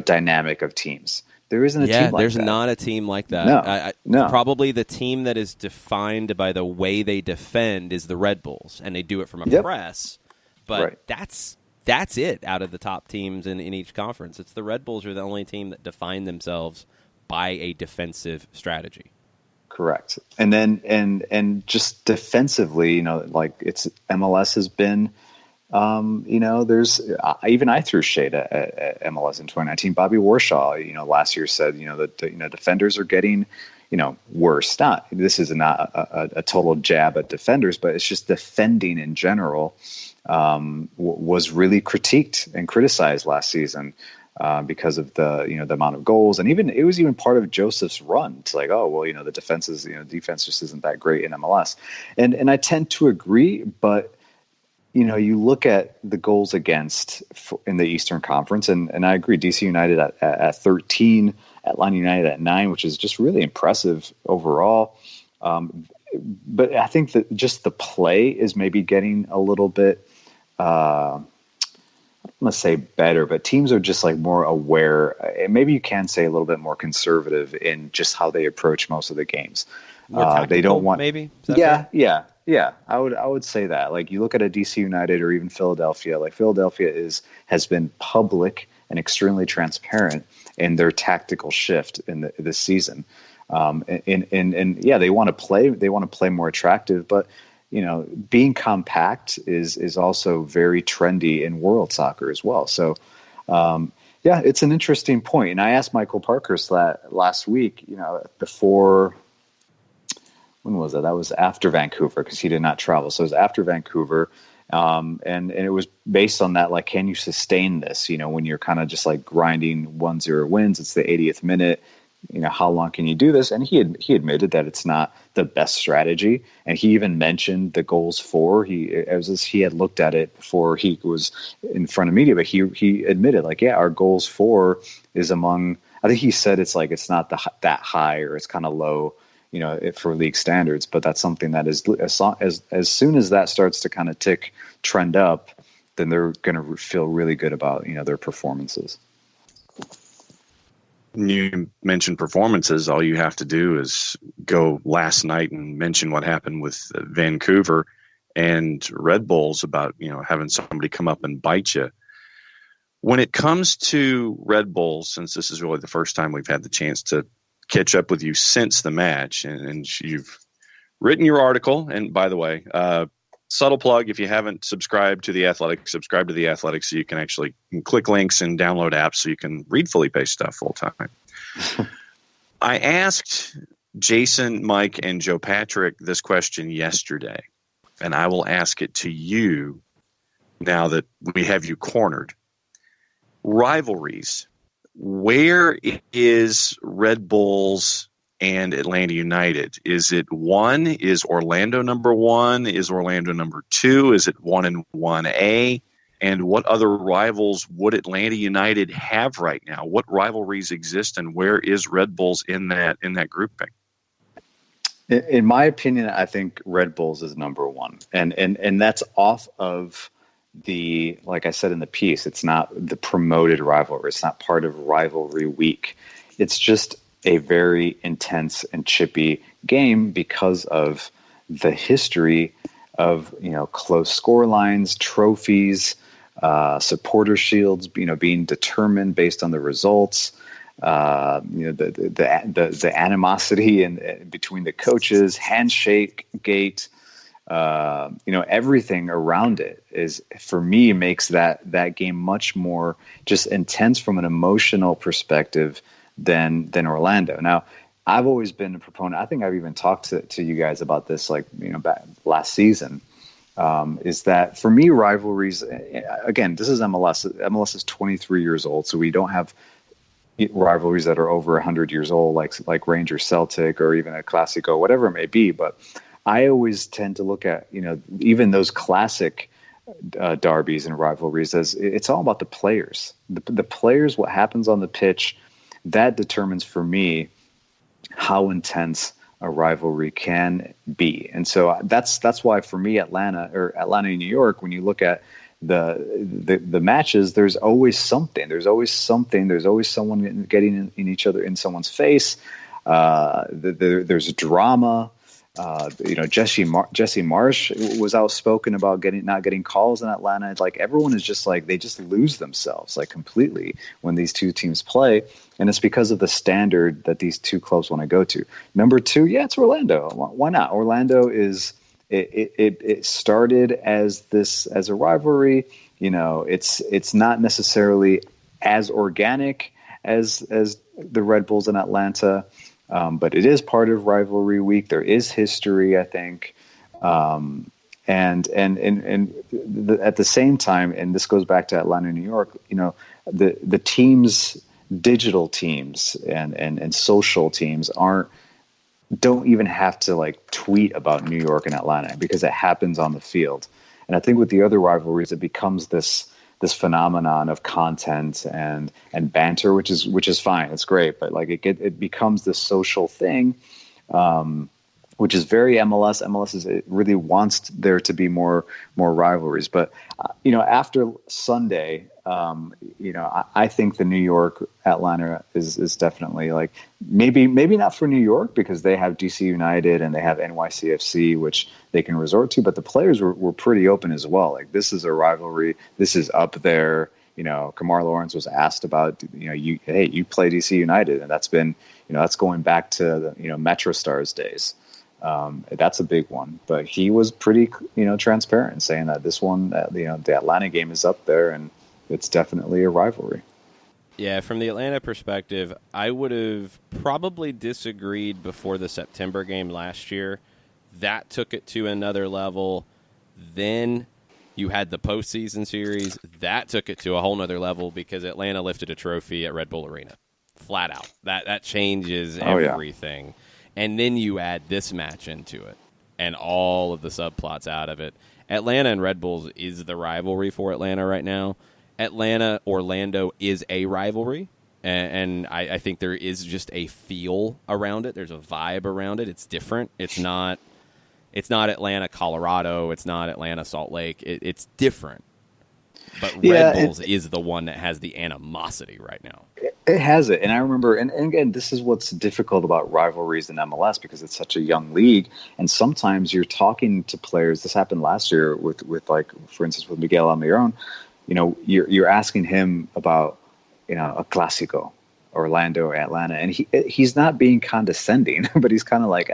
dynamic of teams. There isn't a team like that. There's not a team like that. No. Probably the team that is defined by the way they defend is the Red Bulls, and they do it from a press. But that's it out of the top teams in each conference. It's the Red Bulls are the only team that define themselves by a defensive strategy. Correct. And then and just defensively, it's MLS has been, there's even I threw shade at MLS in 2019. Bobby Warshaw, last year said, that defenders are getting, worse. This is not a total jab at defenders, but it's just defending in general. Was really critiqued and criticized last season because of the amount of goals, and it was even part of Joseph's run. It's like, oh well, the defense just isn't that great in MLS, and I tend to agree. But you look at the goals against in the Eastern Conference, and I agree. DC United at 13, Atlanta United at 9, which is just really impressive overall. But I think that just the play is maybe getting a little bit. I'm going to say better, but teams are just like more aware. And maybe you can say a little bit more conservative in just how they approach most of the games. More tactical, they don't want maybe. Yeah. I would say that. Like, you look at a DC United or even Philadelphia. Like, Philadelphia has been public and extremely transparent in their tactical shift in this season. And they want to play. They want to play more attractive, but being compact is also very trendy in world soccer as well. So, yeah, it's an interesting point. And I asked Michael Parkhurst that last week, before, when was it? That was after Vancouver, because he did not travel. So it was after Vancouver. And it was based on that, like, can you sustain this? When you're kind of just like grinding 1-0 wins, it's the 80th minute. How long can you do this? And he admitted that it's not the best strategy. And he even mentioned the goals for. He had looked at it before he was in front of media, but he admitted, like, yeah, our goals for is among. I think he said it's not that high, or it's kind of low, for league standards. But that's something that is as soon as that starts to kind of trend up, then they're going to feel really good about their performances. You mentioned performances. All you have to do is go last night and mention what happened with Vancouver and Red Bulls about, having somebody come up and bite you. When it comes to Red Bulls, since this is really the first time we've had the chance to catch up with you since the match, and you've written your article. And by the way, subtle plug, if you haven't subscribed to The Athletic, subscribe to The Athletic so you can actually click links and download apps so you can read Felipe's stuff full time. I asked Jason, Mike, and Joe Patrick this question yesterday, and I will ask it to you now that we have you cornered. Rivalries. Where is Red Bulls and Atlanta United? Is it one? Is Orlando number one? Is Orlando number two? Is it 1 and 1A? And what other rivals would Atlanta United have right now? What rivalries exist, and where is Red Bulls in that grouping? In my opinion, I think Red Bulls is number one, and that's off of the, like I said in the piece, it's not the promoted rivalry. It's not part of rivalry week. It's just a very intense and chippy game because of the history of, close score lines, trophies, supporter shields, being determined based on the results, the animosity in between the coaches, handshake gate, everything around it is, for me, makes that game much more just intense from an emotional perspective than Orlando. Now, I've always been a proponent. I think I've even talked to you guys about this, back last season. Is that for me, rivalries? Again, this is MLS. MLS is 23 years old, so we don't have rivalries that are over 100 years old, like Rangers Celtic or even a Classico, whatever it may be. But I always tend to look at, even those classic derbies and rivalries as it's all about the players. The players, what happens on the pitch, that determines for me how intense a rivalry can be. And so that's why for me, Atlanta and New York, when you look at the matches, there's always something. There's always someone getting in each other, in someone's face. There's drama. Jesse Marsh was outspoken about not getting calls in Atlanta. Everyone is just they just lose themselves completely when these two teams play, and it's because of the standard that these two clubs want to go to. Number two, it's Orlando. Why not? Orlando is it started as a rivalry. It's not necessarily as organic as the Red Bulls in Atlanta. But it is part of rivalry week. There is history, I think, and at the same time, and this goes back to Atlanta, New York. The teams, digital teams, and social teams don't even have to tweet about New York and Atlanta because it happens on the field. And I think with the other rivalries, it becomes this phenomenon of content and banter, which is fine. It's great, but it becomes this social thing, which is very MLS. MLS really wants there to be more rivalries. But after Sunday, I think the New York Atlanta is definitely maybe not for New York because they have DC United and they have NYCFC, which they can resort to. But the players were pretty open as well. This is a rivalry. This is up there. Kamar Lawrence was asked about, you play DC United, and that's been, that's going back to the, MetroStars days. That's a big one. But he was pretty, transparent, saying that this one, the Atlanta game is up there, and it's definitely a rivalry. Yeah, from the Atlanta perspective, I would have probably disagreed before the September game last year. That took it to another level. Then you had the postseason series. That took it to a whole nother level because Atlanta lifted a trophy at Red Bull Arena. Flat out. That changes everything. Yeah. And then you add this match into it and all of the subplots out of it. Atlanta and Red Bulls is the rivalry for Atlanta right now. Atlanta-Orlando is a rivalry, and I think there is just a feel around it. There's a vibe around it. It's different. It's not Atlanta-Colorado. It's not Atlanta-Salt Lake. It's different. But Red Bulls is the one that has the animosity right now. It has it. And I remember, and again, this is what's difficult about rivalries in MLS because it's such a young league. And sometimes you're talking to players. This happened last year with like, for instance, with Miguel Almiron. You're asking him about, a Clásico, Orlando or Atlanta, and he's not being condescending, but he's kind of like,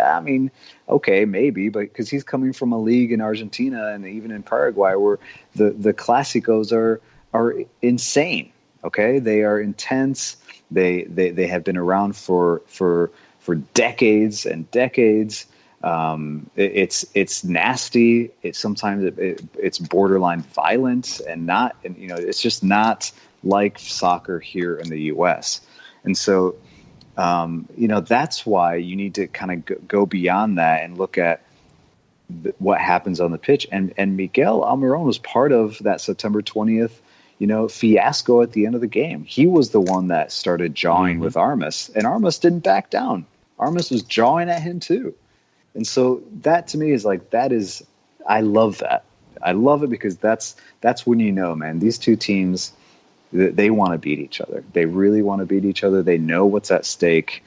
okay, maybe, but because he's coming from a league in Argentina and even in Paraguay where the Clásicos are insane. Okay, they are intense. They have been around for decades and decades. It's nasty. It's borderline violent and it's just not like soccer here in the U.S. And so, that's why you need to kind of go beyond that and look at what happens on the pitch. And Miguel Almiron was part of that September 20th, fiasco at the end of the game. He was the one that started jawing with Armas, and Armas didn't back down. Armas was jawing at him too. And so that to me is I love that. I love it because that's when man, these two teams, they want to beat each other. They really want to beat each other. They know what's at stake.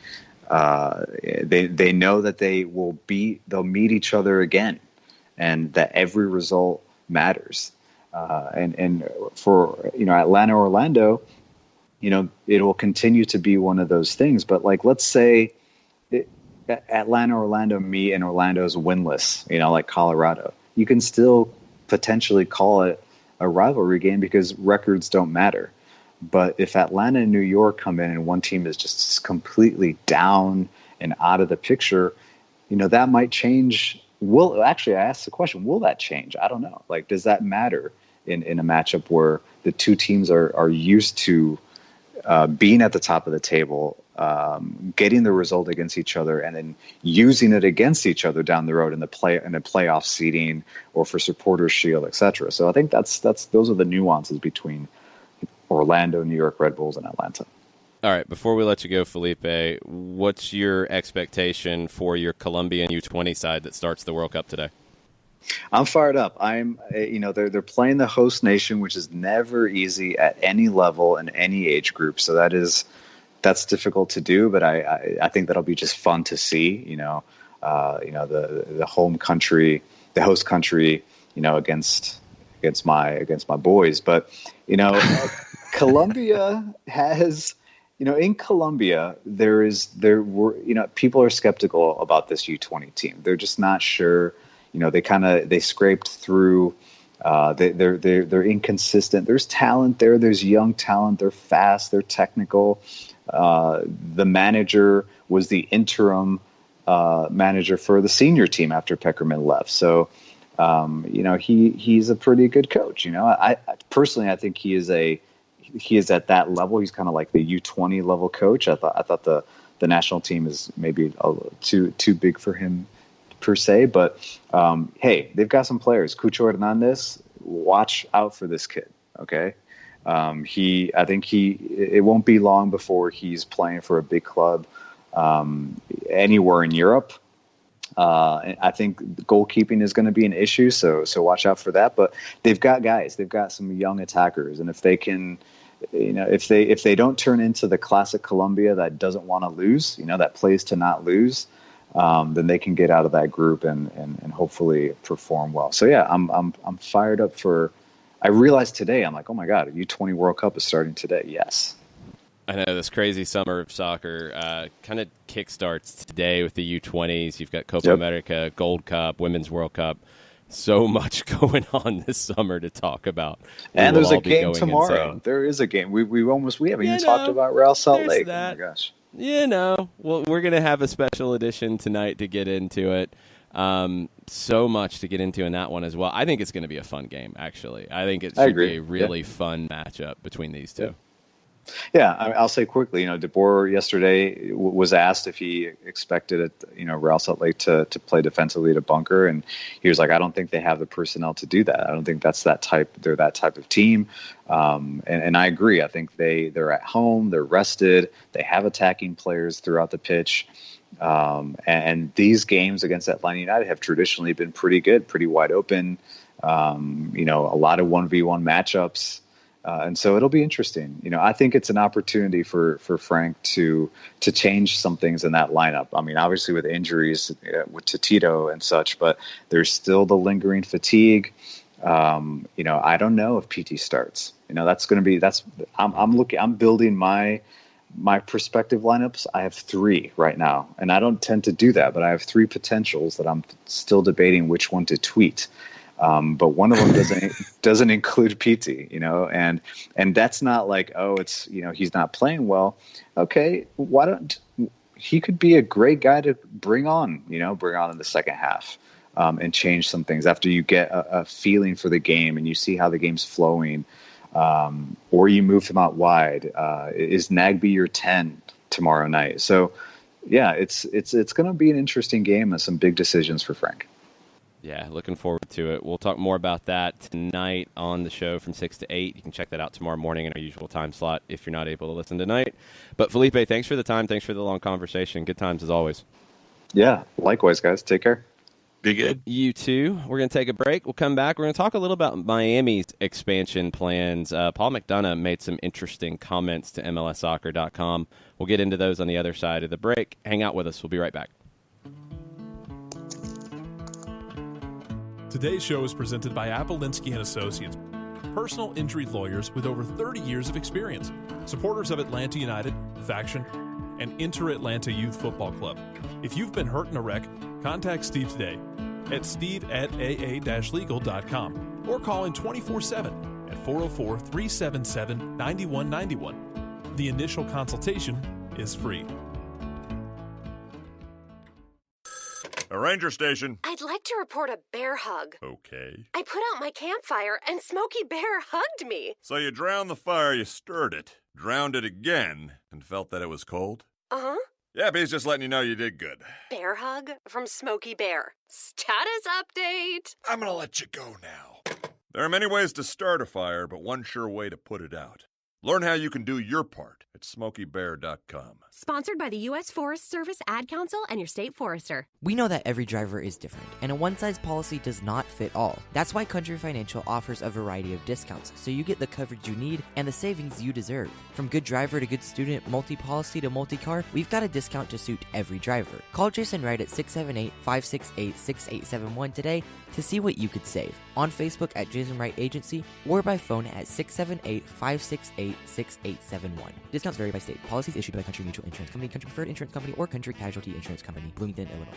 They know that they'll meet each other again, and that every result matters. And for Atlanta, Orlando, it will continue to be one of those things. But let's say Atlanta, Orlando meet and Orlando's winless, like Colorado. You can still potentially call it a rivalry game because records don't matter. But if Atlanta and New York come in and one team is just completely down and out of the picture, that might change. I asked the question, will that change? I don't know. Does that matter in a matchup where the two teams are used to being at the top of the table, getting the result against each other, and then using it against each other down the road in the playoff seeding or for supporters shield, etc. So I think those are the nuances between Orlando, New York Red Bulls, and Atlanta. All right, before we let you go, Felipe, what's your expectation for your Colombian U20 side that starts the World Cup today? I'm fired up. They're playing the host nation, which is never easy at any level and any age group. So that's difficult to do, but I think that'll be just fun to see. The home country, the host country, against my boys. But Colombia has. In Colombia, people are skeptical about this U20 team. They're just not sure. They scraped through. They're inconsistent. There's talent there. There's young talent. They're fast. They're technical. The manager was the interim manager for the senior team after Peckerman left. So, he's a pretty good coach. I personally, I think he is at that level. He's kind of like the U20 level coach. I thought the national team is maybe too big for him per se, but hey, they've got some players. Cucho Hernandez, watch out for this kid. Okay. I think it won't be long before he's playing for a big club anywhere in Europe. I think goalkeeping is going to be an issue, so watch out for that. But they've got guys. They've got some young attackers, and if they can, if they don't turn into the classic Colombia that doesn't want to lose, that plays to not lose, then they can get out of that group and hopefully perform well. So yeah, I'm fired up for. I realized today, I'm like, oh my God, U20 World Cup is starting today. Yes. I know this crazy summer of soccer kind of kickstarts today with the U20s. You've got Copa America, Gold Cup, Women's World Cup. So much going on this summer to talk about. And there's a game tomorrow. Insane. There is a game. We haven't even talked about Real Salt Lake. That. Oh my gosh. Well, we're going to have a special edition tonight to get into it. So much to get into in that one as well. I think it's going to be a fun game, actually. I think it should be a really fun matchup between these two. Yeah, I'll say quickly, DeBoer yesterday was asked if he expected Real Salt Lake to play defensively at a bunker, and he was like, I don't think they have the personnel to do that. I don't think they're that type of team. And I agree. I think they're at home, they're rested, they have attacking players throughout the pitch. And these games against Atlanta United have traditionally been pretty good, pretty wide open, a lot of 1v1 matchups. And so it'll be interesting. I think it's an opportunity for Frank to change some things in that lineup. I mean, obviously with injuries to Tito and such, but there's still the lingering fatigue. I don't know if PT starts. I'm building my prospective lineups. I have 3 right now, and I don't tend to do that, but I have 3 potentials that I'm still debating which one to tweet. But one of them doesn't include PT, and that's not like, it's, he's not playing well. Okay, he could be a great guy to bring on in the second half, and change some things after you get a feeling for the game and you see how the game's flowing, or you move him out wide. Is Nagby your 10 tomorrow night? So yeah, it's going to be an interesting game and some big decisions for Frank. Yeah, looking forward to it. We'll talk more about that tonight on the show from 6 to 8. You can check that out tomorrow morning in our usual time slot if you're not able to listen tonight. But Felipe, thanks for the time. Thanks for the long conversation. Good times as always. Yeah, likewise, guys. Take care. Be good. You too. We're going to take a break. We'll come back. We're going to talk a little about Miami's expansion plans. Paul McDonough made some interesting comments to MLSsoccer.com. We'll get into those on the other side of the break. Hang out with us. We'll be right back. Today's show is presented by Appolinsky & Associates, personal injury lawyers with over 30 years of experience, supporters of Atlanta United, Faction, and Inter-Atlanta Youth Football Club. If you've been hurt in a wreck, contact Steve today at steve@aa-legal.com or call in 24/7 at 404-377-9191. The initial consultation is free. A ranger station. I'd like to report a bear hug. Okay. I put out my campfire and Smokey Bear hugged me. So you drowned the fire, you stirred it, drowned it again, and felt that it was cold? Uh-huh. Yeah, but he's just letting you know you did good. Bear hug from Smokey Bear. Status update. I'm gonna let you go now. There are many ways to start a fire, but one sure way to put it out. Learn how you can do your part at SmokeyBear.com. Sponsored by the U.S. Forest Service, Ad Council, and your state forester. We know that every driver is different, and a one-size policy does not fit all. That's why Country Financial offers a variety of discounts, so you get the coverage you need and the savings you deserve. From good driver to good student, multi-policy to multi-car, we've got a discount to suit every driver. Call Jason Wright at 678-568-6871 today to see what you could save. On Facebook at Jason Wright Agency or by phone at 678-568-6871. Discounts vary by state. Policies issued by Country Mutual Insurance Company, Country Preferred Insurance Company, or Country Casualty Insurance Company, Bloomington, Illinois.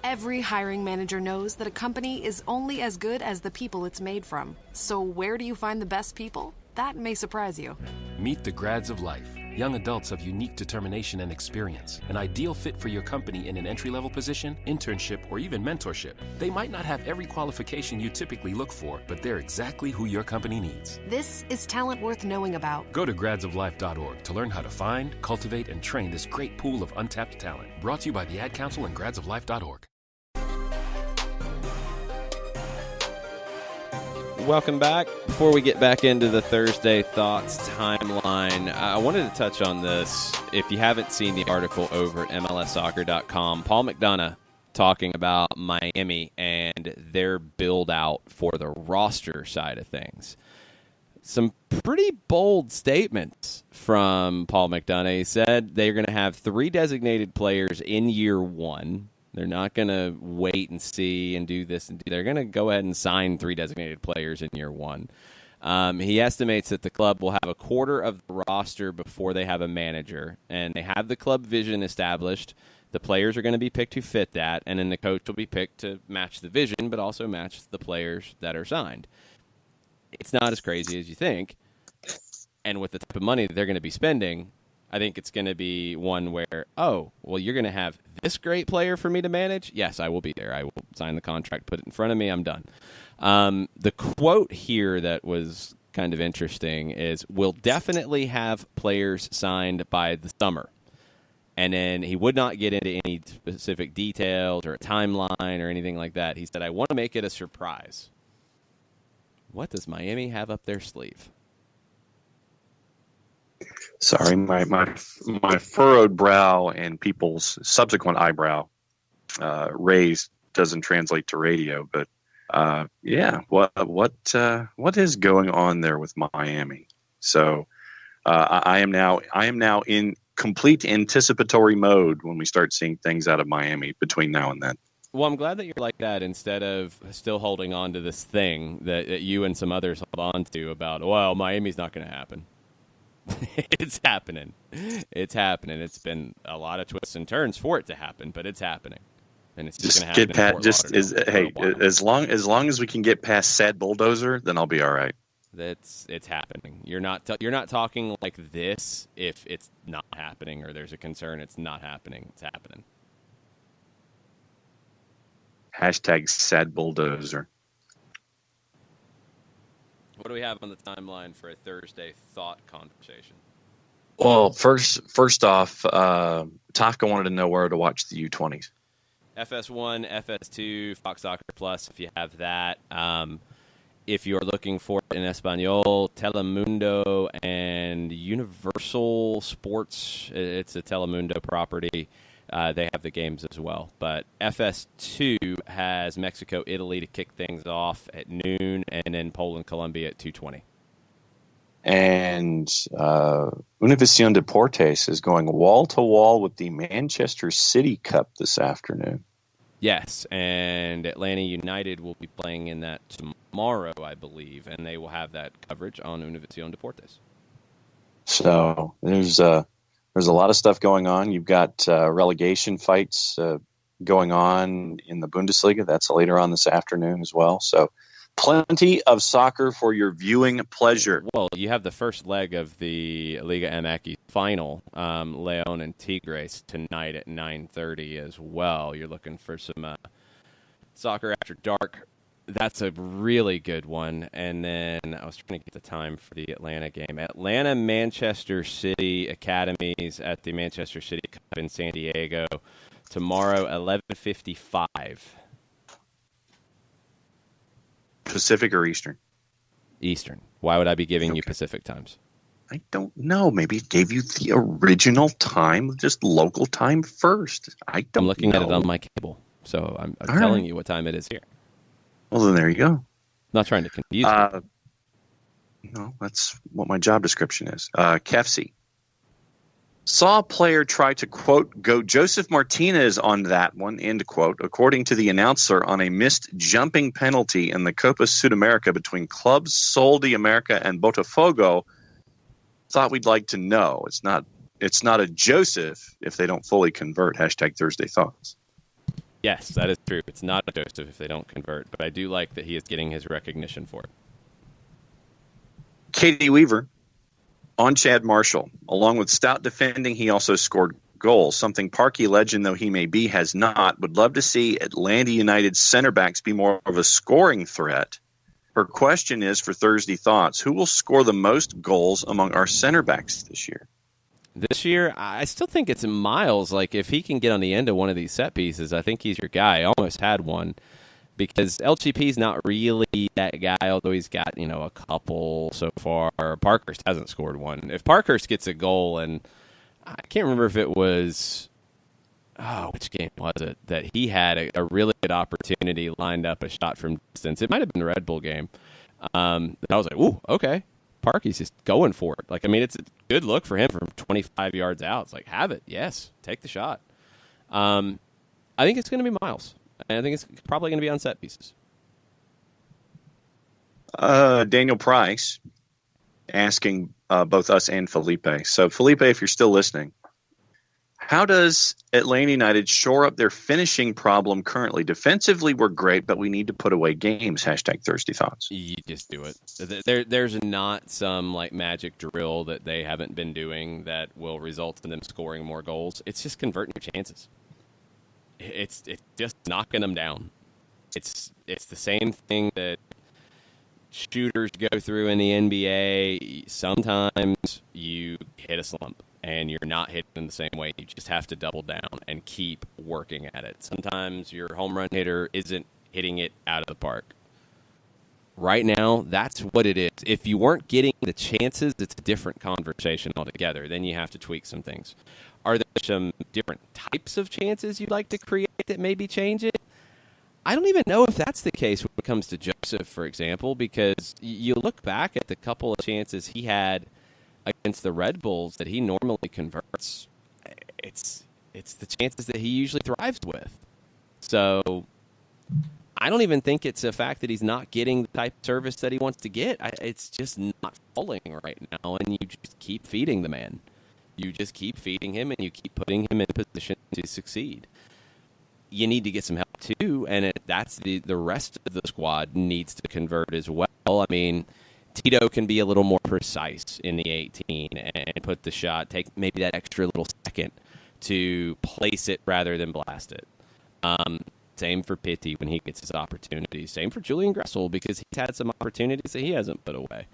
Every hiring manager knows that a company is only as good as the people it's made from. So where do you find the best people? That may surprise you. Meet the grads of life. Young adults of unique determination and experience. An ideal fit for your company in an entry-level position, internship, or even mentorship. They might not have every qualification you typically look for, but they're exactly who your company needs. This is talent worth knowing about. Go to gradsoflife.org to learn how to find, cultivate, and train this great pool of untapped talent. Brought to you by the Ad Council and gradsoflife.org. Welcome back. Before we get back into the Thursday Thoughts timeline, I wanted to touch on this. If you haven't seen the article over at MLSsoccer.com, Paul McDonough talking about Miami and their build-out for the roster side of things. Some pretty bold statements from Paul McDonough. He said they're going to have 3 designated players in year 1. They're not going to wait and see and do this. They're going to go ahead and sign 3 designated players in year 1. He estimates that the club will have a quarter of the roster before they have a manager, and they have the club vision established. The players are going to be picked who fit that, and then the coach will be picked to match the vision, but also match the players that are signed. It's not as crazy as you think, and with the type of money that they're going to be spending, I think it's going to be one where, oh, well, you're going to have this great player for me to manage? Yes, I will be there. I will sign the contract, put it in front of me, I'm done. The quote here that was kind of interesting is, we'll definitely have players signed by the summer. And then he would not get into any specific details or a timeline or anything like that. He said, I want to make it a surprise. What does Miami have up their sleeve? Sorry, my furrowed brow and people's subsequent eyebrow raised doesn't translate to radio, but yeah, what is going on there with Miami? So I am now in complete anticipatory mode when we start seeing things out of Miami between now and then. Well, I'm glad that you're like that instead of still holding on to this thing that you and some others hold on to about, well, Miami's not going to happen. It's happening. It's happening. It's been a lot of twists and turns for it to happen, but it's happening. And it's just going to happen. Get past, as long as we can get past sad bulldozer, then I'll be all right. It's happening. You're not talking like this if it's not happening or there's a concern. It's not happening. It's happening. Hashtag sad bulldozer. What do we have on the timeline for a Thursday thought conversation? Well, first off, Tafka wanted to know where to watch the U20s. FS1, FS2, Fox Soccer Plus, if you have that. If you're looking for it in Espanol, Telemundo and Universal Sports, it's a Telemundo property. They have the games as well. But FS2 has Mexico, Italy to kick things off at noon, and then Poland, Colombia at 2:20. And Univision Deportes is going wall-to-wall with the Manchester City Cup this afternoon. Yes, and Atlanta United will be playing in that tomorrow, I believe, and they will have that coverage on Univision Deportes. So there's a lot of stuff going on. You've got relegation fights going on in the Bundesliga. That's later on this afternoon as well. So plenty of soccer for your viewing pleasure. Well, you have the first leg of the Liga MX final, León and Tigres, tonight at 9:30 as well. You're looking for some soccer after dark. That's a really good one. And then I was trying to get the time for the Atlanta game. Atlanta, Manchester City Academies at the Manchester City Cup in San Diego tomorrow, 11:55. Pacific or Eastern? Eastern. Why would I be giving you Pacific times? I don't know. Maybe it gave you the original time, just local time first. I'm looking at it on my cable, so I'm telling you what time it is here. Well, then there you go. Not trying to confuse you. No, that's what my job description is. Kefsi. Saw a player try to, quote, go Joseph Martinez on that one, end quote, according to the announcer on a missed jumping penalty in the Copa Sudamerica between clubs Sol de America and Botafogo. Thought we'd like to know. It's not a Joseph if they don't fully convert. Hashtag Thursday Thoughts. Yes, that is true. It's not a Joseph if they don't convert, but I do like that he is getting his recognition for it. Katie Weaver on Chad Marshall. Along with stout defending, he also scored goals, something Parky legend though he may be has not. Would love to see Atlanta United center backs be more of a scoring threat. Her question is for Thursday Thoughts, who will score the most goals among our center backs this year? This year, I still think it's Miles. Like, if he can get on the end of one of these set pieces, I think he's your guy. I almost had one because LGP's not really that guy, although he's got, a couple so far. Parkhurst hasn't scored one. If Parkhurst gets a goal, and I can't remember if it was, which game was it, that he had a really good opportunity lined up, a shot from distance. It might have been the Red Bull game. I was like, ooh, okay. Parky's just going for it. It's a good look for him from 25 yards out. It's like, have it. Yes. Take the shot. I think it's going to be Miles. And I think it's probably going to be on set pieces. Daniel Price asking both us and Felipe. So, Felipe, if you're still listening, how does Atlanta United shore up their finishing problem currently? Defensively, we're great, but we need to put away games. #Thirsty Thoughts. You just do it. There's not some like magic drill that they haven't been doing that will result in them scoring more goals. It's just converting your chances. It's just knocking them down. It's the same thing that shooters go through in the NBA. Sometimes you hit a slump and you're not hitting in the same way. You just have to double down and keep working at it. Sometimes your home run hitter isn't hitting it out of the park. Right now, that's what it is. If you weren't getting the chances, it's a different conversation altogether. Then you have to tweak some things. Are there some different types of chances you'd like to create that maybe change it? I don't even know if that's the case when it comes to Joseph, for example, because you look back at the couple of chances he had against the Red Bulls that he normally converts. It's the chances that he usually thrives with. So I don't even think it's a fact that he's not getting the type of service that he wants to get. It's just not falling right now, and you just keep feeding the man. You just keep feeding him, and you keep putting him in a position to succeed. You need to get some help, too, and that's the rest of the squad needs to convert as well. I mean, Tito can be a little more precise in the 18 and put the shot, take maybe that extra little second to place it rather than blast it. Same for Pitti when he gets his opportunities. Same for Julian Gressel because he's had some opportunities that he hasn't put away.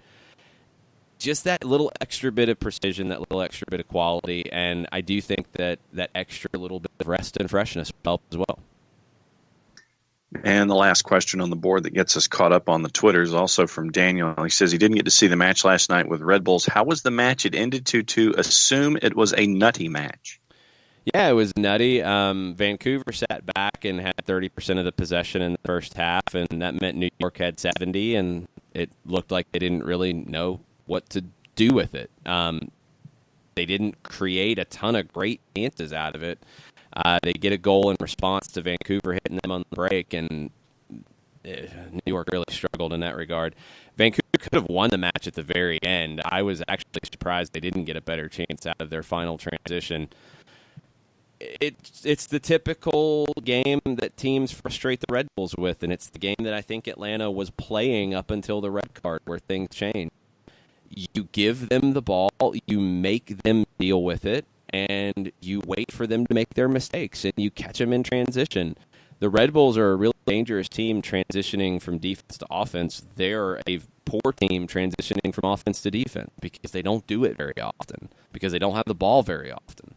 Just that little extra bit of precision, that little extra bit of quality, and I do think that extra little bit of rest and freshness will help as well. And the last question on the board that gets us caught up on the Twitter is also from Daniel. He says he didn't get to see the match last night with Red Bulls. How was the match? It ended 2-2. Assume it was a nutty match. Yeah, it was nutty. Vancouver sat back and had 30% of the possession in the first half, and that meant New York had 70, and it looked like they didn't really know what to do with it. They didn't create a ton of great chances out of it. They get a goal in response to Vancouver hitting them on the break, and New York really struggled in that regard. Vancouver could have won the match at the very end. I was actually surprised they didn't get a better chance out of their final transition. It's the typical game that teams frustrate the Red Bulls with, and it's the game that I think Atlanta was playing up until the red card where things change. You give them the ball, you make them deal with it, and you wait for them to make their mistakes, and you catch them in transition. The Red Bulls are a really dangerous team transitioning from defense to offense. They're a poor team transitioning from offense to defense because they don't do it very often, because they don't have the ball very often.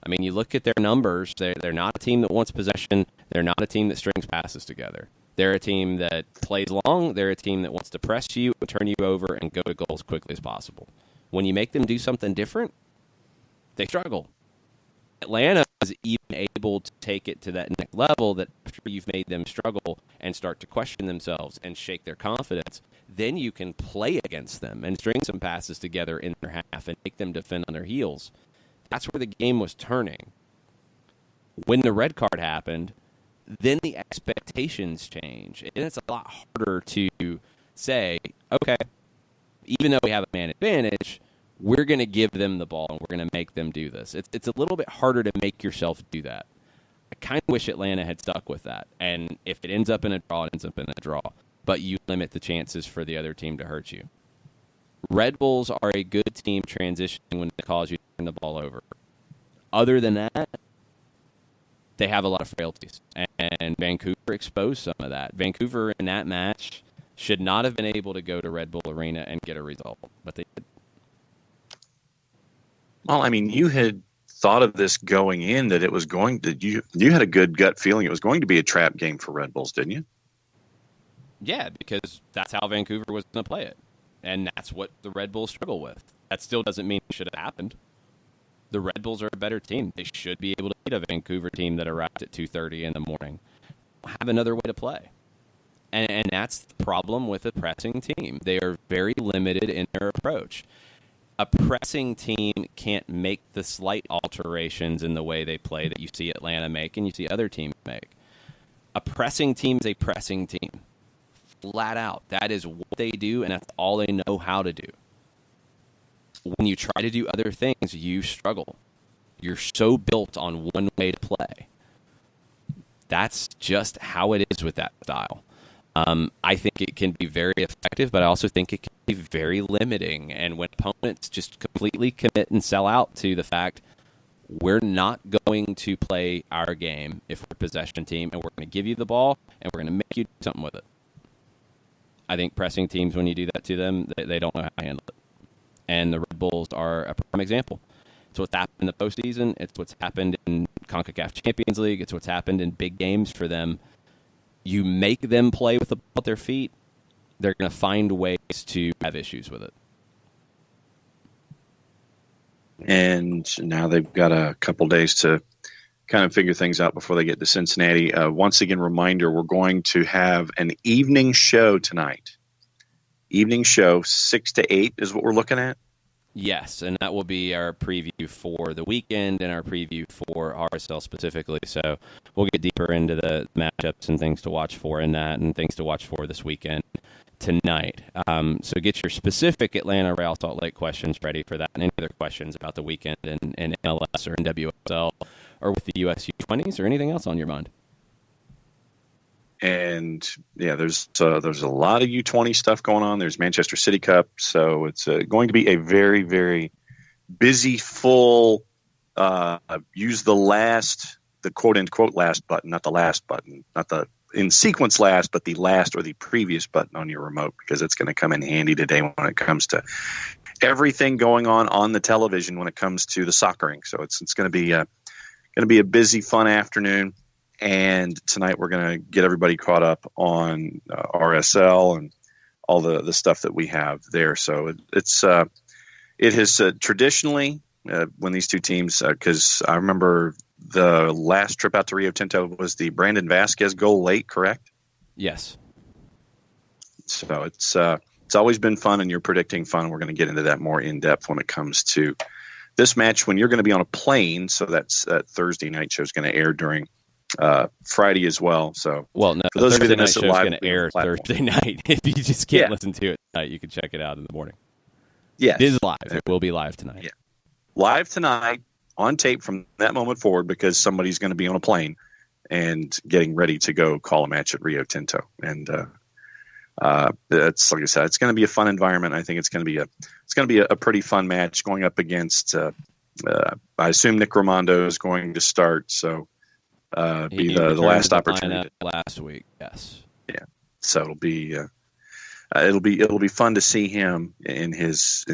I mean, you look at their numbers, they're not a team that wants possession. They're not a team that strings passes together. They're a team that plays long. They're a team that wants to press you, turn you over, and go to goal as quickly as possible. When you make them do something different, they struggle. Atlanta is even able to take it to that next level that after you've made them struggle and start to question themselves and shake their confidence, then you can play against them and string some passes together in their half and make them defend on their heels. That's where the game was turning. When the red card happened, then the expectations change. And it's a lot harder to say, okay, even though we have a man advantage, we're going to give them the ball and we're going to make them do this. It's a little bit harder to make yourself do that. I kind of wish Atlanta had stuck with that. And if it ends up in a draw, it ends up in a draw. But you limit the chances for the other team to hurt you. Red Bulls are a good team transitioning when they cause you to turn the ball over. Other than that, they have a lot of frailties. And Vancouver exposed some of that. Vancouver in that match should not have been able to go to Red Bull Arena and get a result, but they did. Well, I mean, you had thought of this going in that it was going to, you had a good gut feeling it was going to be a trap game for Red Bulls, didn't you? Yeah, because that's how Vancouver was going to play it. And that's what the Red Bulls struggle with. That still doesn't mean it should have happened. The Red Bulls are a better team. They should be able to beat a Vancouver team that arrived at 2:30 in the morning. Have another way to play. And that's the problem with a pressing team. They are very limited in their approach. A pressing team can't make the slight alterations in the way they play that you see Atlanta make and you see other teams make. A pressing team is a pressing team. Flat out. That is what what they do, and that's all they know how to do. When you try to do other things, you struggle. You're so built on one way to play. That's just how it is with that style. I think it can be very effective, but I also think it can be very limiting. And when opponents just completely commit and sell out to the fact we're not going to play our game if we're a possession team, and we're going to give you the ball, and we're going to make you do something with it. I think pressing teams, when you do that to them, they don't know how to handle it. And the Red Bulls are a prime example. It's what's happened in the postseason. It's what's happened in CONCACAF Champions League. It's what's happened in big games for them. You make them play with the ball at their feet, they're going to find ways to have issues with it. And now they've got a couple days to kind of figure things out before they get to Cincinnati. Once again, reminder, we're going to have an evening show tonight. Evening show, 6 to 8 is what we're looking at? Yes, and that will be our preview for the weekend and our preview for RSL specifically. So we'll get deeper into the matchups and things to watch for in that, and things to watch for this weekend tonight. So get your specific Atlanta Real Salt Lake questions ready for that, and any other questions about the weekend in MLS or in WSL or with the US U20s or anything else on your mind. And yeah, there's a lot of U20 stuff going on. There's Manchester City Cup, so it's going to be a very, very busy, full. Use the quote unquote last button, not the last button, not the in sequence last, but the last or the previous button on your remote, because it's going to come in handy today when it comes to everything going on the television when it comes to the soccering. So it's going to be a busy, fun afternoon. And tonight we're going to get everybody caught up on RSL and all the stuff that we have there. So it has traditionally, when these two teams, because I remember the last trip out to Rio Tinto was the Brandon Vasquez goal late, correct? Yes. So it's always been fun, and you're predicting fun. We're going to get into that more in depth when it comes to this match when you're going to be on a plane. So that's that Thursday night show is going to air during Friday as well. So, well, no, for those Thursday of you that night miss show it is live, going to air Thursday night. If you just can't listen to it tonight, you can check it out in the morning. Yes, it is live. It will be live tonight. Yeah, live tonight on tape from that moment forward, because somebody's going to be on a plane and getting ready to go call a match at Rio Tinto. And that's, like I said, it's going to be a fun environment. I think it's going to be a pretty fun match going up against. I assume Nick Raimondo is going to start. So. Be the last opportunity last week. Yes. Yeah. So it'll be fun to see him in his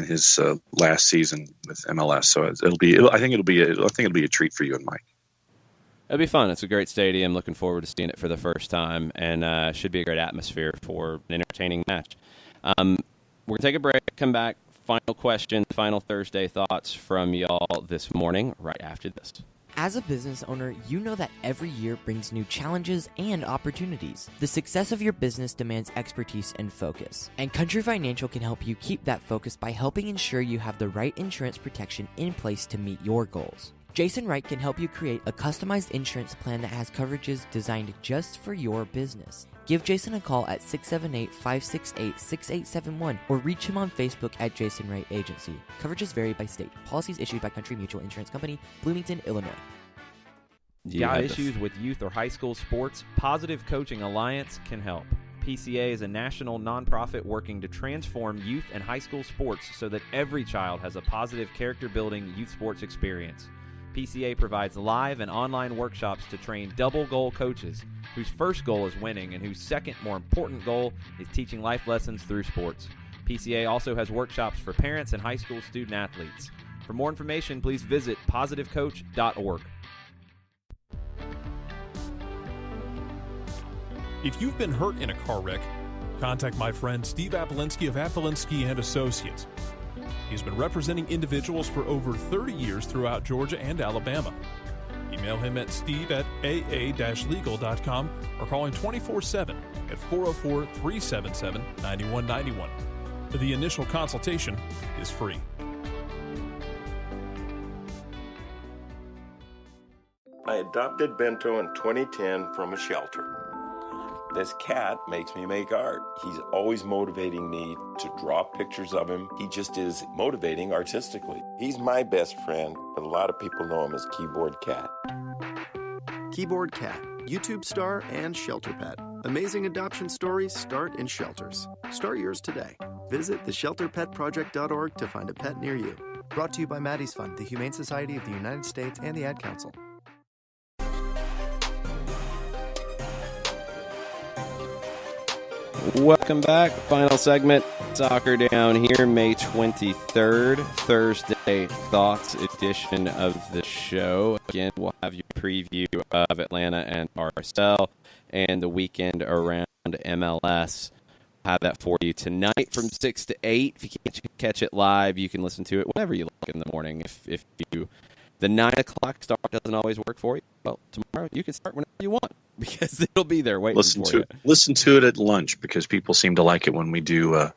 last season with MLS. So I think it'll be a treat for you and Mike. It'll be fun. It's a great stadium. Looking forward to seeing it for the first time, and should be a great atmosphere for an entertaining match. We're gonna take a break. Come back. Final question. Final Thursday thoughts from y'all this morning. Right after this. As a business owner, you know that every year brings new challenges and opportunities. The success of your business demands expertise and focus. And Country Financial can help you keep that focus by helping ensure you have the right insurance protection in place to meet your goals. Jason Wright can help you create a customized insurance plan that has coverages designed just for your business. Give Jason a call at 678-568-6871 or reach him on Facebook at Jason Wright Agency. Coverages vary by state. Policies issued by Country Mutual Insurance Company, Bloomington, Illinois. Got issues with youth or high school sports? Positive Coaching Alliance can help. PCA is a national nonprofit working to transform youth and high school sports so that every child has a positive character-building youth sports experience. PCA provides live and online workshops to train double-goal coaches whose first goal is winning and whose second, more important goal is teaching life lessons through sports. PCA also has workshops for parents and high school student athletes. For more information, please visit positivecoach.org. If you've been hurt in a car wreck, contact my friend Steve Apolinski of Apolinski & Associates. He's been representing individuals for over 30 years throughout Georgia and Alabama. Email him at steve@aa-legal.com or call him 24/7 at 404-377-9191. The initial consultation is free. I adopted Bento in 2010 from a shelter. This cat makes me make art. He's always motivating me to draw pictures of him. He just is motivating artistically. He's my best friend, but a lot of people know him as Keyboard Cat. Keyboard Cat, YouTube star and shelter pet. Amazing adoption stories start in shelters. Start yours today. Visit theshelterpetproject.org to find a pet near you. Brought to you by Maddie's Fund, the Humane Society of the United States, and the Ad Council. Welcome back. Final segment, Soccer Down here, May 23rd, Thursday Thoughts edition of the show. Again, we'll have you a preview of Atlanta and RSL and the weekend around MLS. We'll have that for you tonight from 6 to 8. If you can't catch it live, you can listen to it whenever you like in the morning. If the 9 o'clock start doesn't always work for you, well, tomorrow you can start whenever you want, because it'll be there waiting for you. Listen to it at lunch, because people seem to like it when we do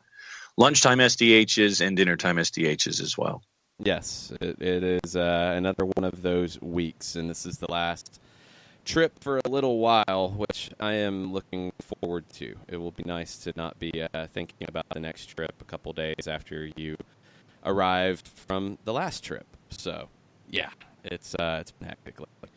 lunchtime SDHs and dinnertime SDHs as well. Yes, it is another one of those weeks, and this is the last trip for a little while, which I am looking forward to. It will be nice to not be thinking about the next trip a couple days after you arrived from the last trip. So, yeah, it's been hectic lately.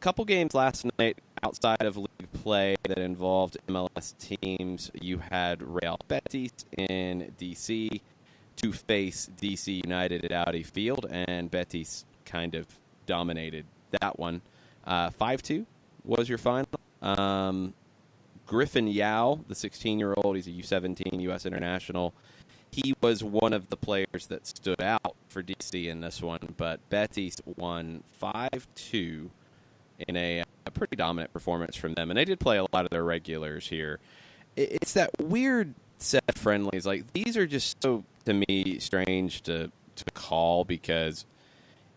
Couple games last night outside of league play that involved MLS teams. You had Real Betis in D.C. to face D.C. United at Audi Field, and Betis kind of dominated that one. 5-2 was your final. Griffin Yao, the 16-year-old, he's a U17 U.S. international. He was one of the players that stood out for DC in this one, but Betis won 5-2 in a pretty dominant performance from them. And they did play a lot of their regulars here. It's that weird set of friendlies. Like, these are just so, to me, strange to call, because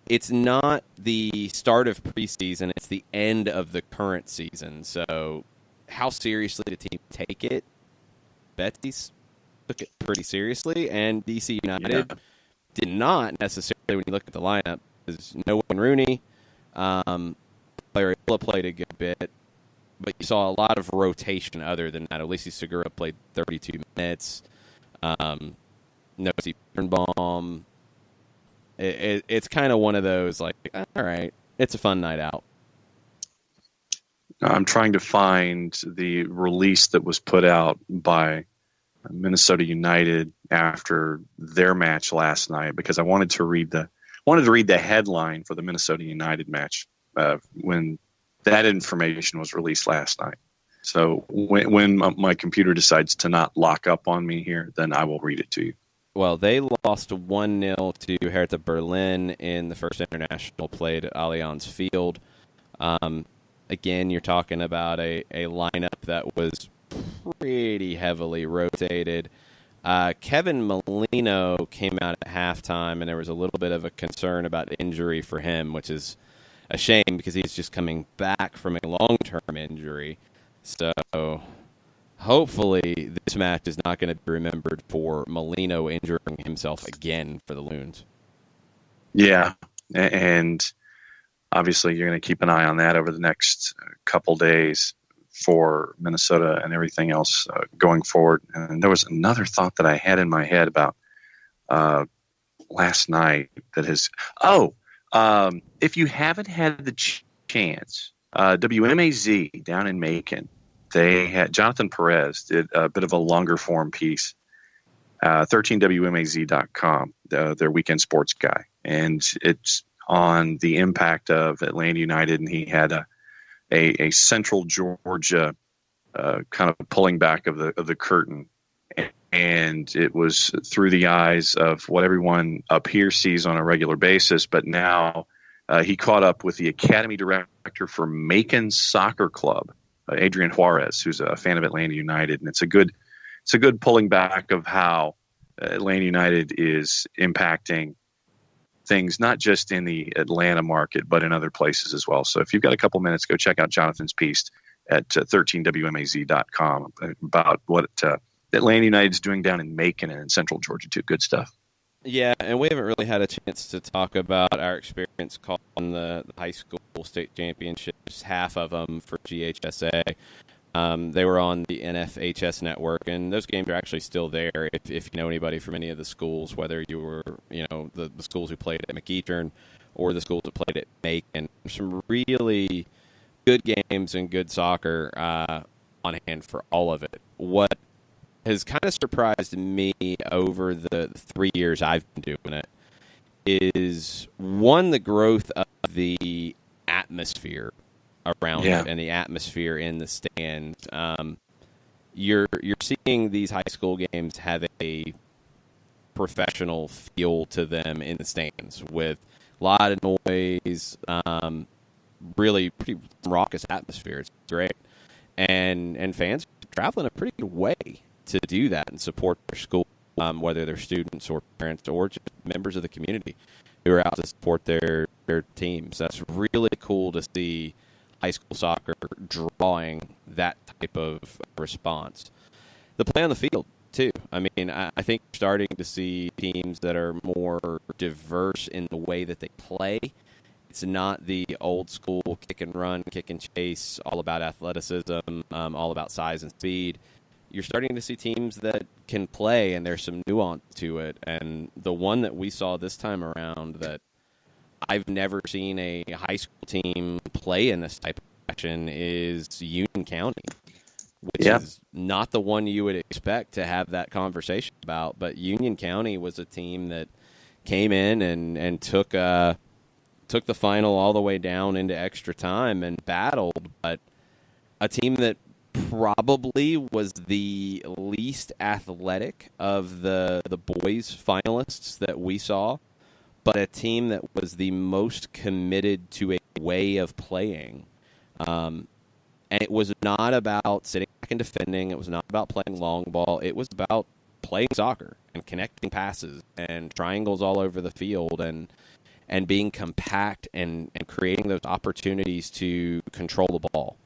it's not the start of preseason, it's the end of the current season. So how seriously the team take it? Betis took it pretty seriously, and DC United did not necessarily when you look at the lineup. There's no one Rooney. Lariola played a good bit, but you saw a lot of rotation other than that. Alexis Segura played 32 minutes. Nosy Birnbaum. It's kind of one of those, like, all right, it's a fun night out. I'm trying to find the release that was put out by Minnesota United after their match last night, because I wanted to read the headline for the Minnesota United match when that information was released last night. So when my computer decides to not lock up on me here, then I will read it to you. Well, they lost 1-0 to Hertha Berlin in the first international played at Allianz Field. Again, you're talking about a lineup that was pretty heavily rotated. Kevin Molino came out at halftime, and there was a little bit of a concern about injury for him, which is a shame because he's just coming back from a long-term injury. So hopefully this match is not going to be remembered for Molino injuring himself again for the Loons. Yeah, and obviously you're going to keep an eye on that over the next couple days for Minnesota and everything else going forward. And there was another thought that I had in my head about last night that has if you haven't had the chance, WMAZ down in Macon, they had Jonathan Perez did a bit of a longer form piece, 13WMAZ.com, their weekend sports guy. And it's on the impact of Atlanta United. And he had a Central Georgia kind of pulling back of the curtain. And it was through the eyes of what everyone up here sees on a regular basis. But now he caught up with the academy director for Macon Soccer Club, Adrian Juarez, who's a fan of Atlanta United. And it's a good pulling back of how Atlanta United is impacting things, not just in the Atlanta market, but in other places as well. So if you've got a couple minutes, go check out Jonathan's piece at 13WMAZ.com about what Atlanta United's doing down in Macon and in Central Georgia too. Good stuff. Yeah, and we haven't really had a chance to talk about our experience calling the high school state championships, half of them for GHSA. They were on the NFHS network, and those games are actually still there. If you know anybody from any of the schools, whether you were, the schools who played at McEachern or the schools that played at Macon, some really good games and good soccer on hand for all of it. What has kind of surprised me over the 3 years I've been doing it is, one, the growth of the atmosphere around it and the atmosphere in the stands. You're seeing these high school games have a professional feel to them in the stands, with a lot of noise, really pretty raucous atmosphere. It's great. And fans travel in a pretty good way to do that and support their school, whether they're students or parents or just members of the community who are out to support their teams. That's really cool to see high school soccer drawing that type of response. The play on the field, too. I mean, I think we're starting to see teams that are more diverse in the way that they play. It's not the old school kick and run, kick and chase, all about athleticism, all about size and speed. You're starting to see teams that can play, and there's some nuance to it. And the one that we saw this time around that I've never seen a high school team play in this type of action is Union County, which is not the one you would expect to have that conversation about. But Union County was a team that came in and took the final all the way down into extra time and battled, but a team that probably was the least athletic of the boys finalists that we saw, but a team that was the most committed to a way of playing. And it was not about sitting back and defending. It was not about playing long ball. It was about playing soccer and connecting passes and triangles all over the field and being compact and creating those opportunities to control the ball.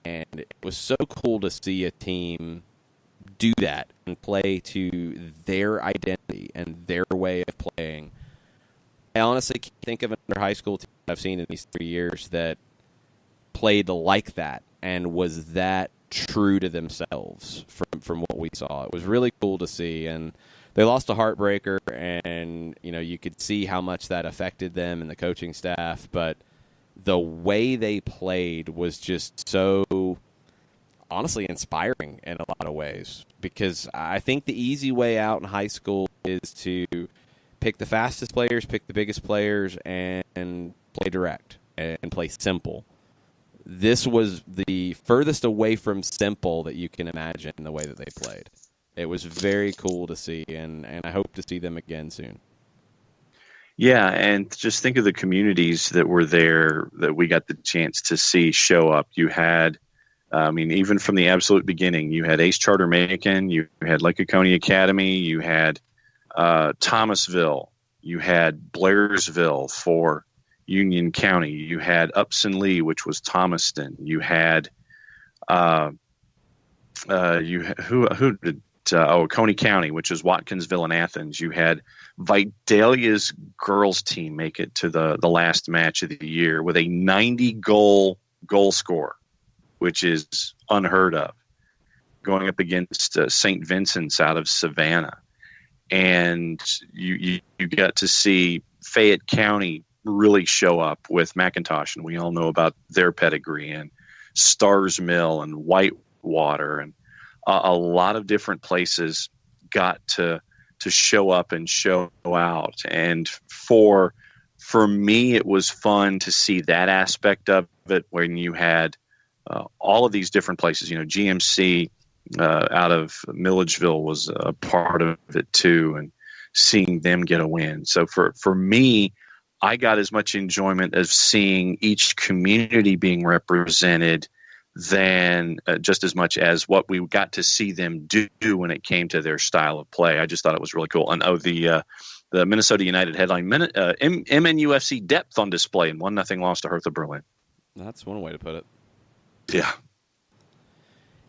And it was so cool to see a team do that and play to their identity and their way of playing. I honestly can't think of another high school team I've seen in these 3 years that played like that and was that true to themselves from what we saw. It was really cool to see, and they lost a heartbreaker, and you could see how much that affected them and the coaching staff, but the way they played was just so honestly inspiring in a lot of ways, because I think the easy way out in high school is to pick the fastest players, pick the biggest players, and play direct and play simple. This was the furthest away from simple that you can imagine in the way that they played. It was very cool to see, and I hope to see them again soon. Yeah, and just think of the communities that were there that we got the chance to see show up. You had, even from the absolute beginning, you had Ace Charter Macon, you had Lake Oconee Academy, you had Thomasville, you had Blairsville for Union County, you had Upson Lee, which was Thomaston, you had Oconee County, which is Watkinsville and Athens. You had Vidalia's girls team make it to the last match of the year with a 90-goal score, which is unheard of, going up against St. Vincent's out of Savannah. And you got to see Fayette County really show up with McIntosh, and we all know about their pedigree, and Stars Mill and Whitewater, and a lot of different places got to show up and show out. And for me, it was fun to see that aspect of it, when you had all of these different places. GMC out of Milledgeville was a part of it too, and seeing them get a win. So for me, I got as much enjoyment of seeing each community being represented than just as much as what we got to see them do when it came to their style of play. I just thought it was really cool. And the Minnesota United headline, MNUFC depth on display, and 1-0 loss to Hertha Berlin. That's one way to put it. Yeah.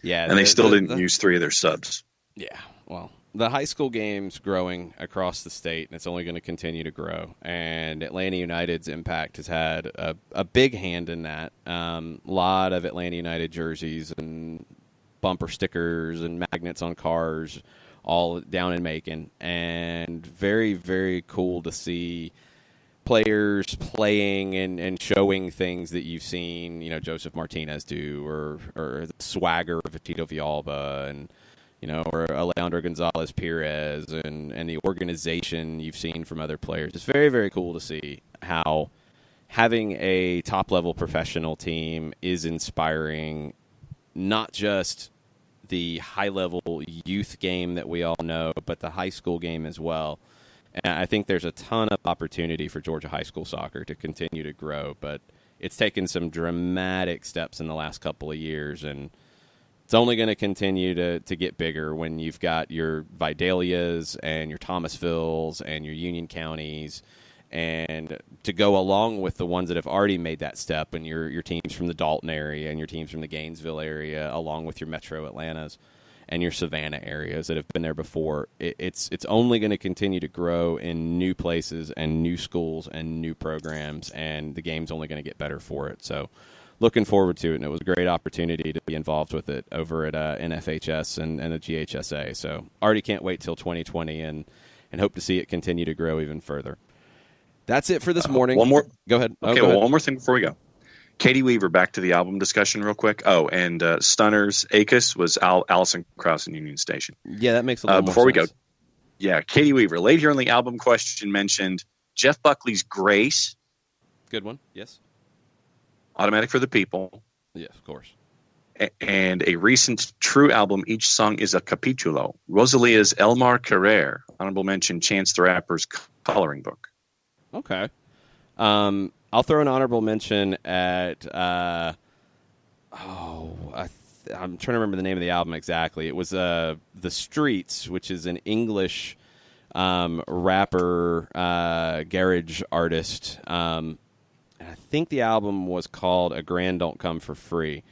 Yeah. And they still didn't use 3 of their subs. Yeah. Well, the high school game's growing across the state, and it's only going to continue to grow. And Atlanta United's impact has had a big hand in that. A lot of Atlanta United jerseys and bumper stickers and magnets on cars all down in Macon. And very, very cool to see players playing and showing things that you've seen, Joseph Martinez do, or the swagger of Tito Villalba, and or Alejandro Gonzalez Perez, and the organization you've seen from other players. It's very, very cool to see how having a top-level professional team is inspiring not just the high-level youth game that we all know, but the high school game as well. And I think there's a ton of opportunity for Georgia high school soccer to continue to grow, but it's taken some dramatic steps in the last couple of years, and it's only going to continue to get bigger when you've got your Vidalias and your Thomasvilles and your Union counties, and to go along with the ones that have already made that step, and your teams from the Dalton area and your teams from the Gainesville area, along with your Metro Atlantas and your Savannah areas that have been there before. It's only going to continue to grow in new places and new schools and new programs, and the game's only going to get better for it. So looking forward to it, and it was a great opportunity to be involved with it over at NFHS and the GHSA. So already can't wait till 2020 and hope to see it continue to grow even further. That's it for this morning. One more. Go ahead. Okay, go ahead. One more thing before we go. Katie Weaver, back to the album discussion real quick. Oh, and Stunners ACUS was Allison Krauss in Union Station. Yeah, that makes a little before more we sense. go. Yeah, Katie Weaver, late here on the album question, mentioned Jeff Buckley's Grace. Good one, yes. Automatic for the People. Yes, of course. And a recent True album, each song is a capítulo. Rosalia's El Mar Querer. Honorable mention, Chance the Rapper's Coloring Book. Okay. I'll throw an honorable mention at I'm trying to remember the name of the album exactly. It was The Streets, which is an English rapper, garage artist. And I think the album was called A Grand Don't Come for Free.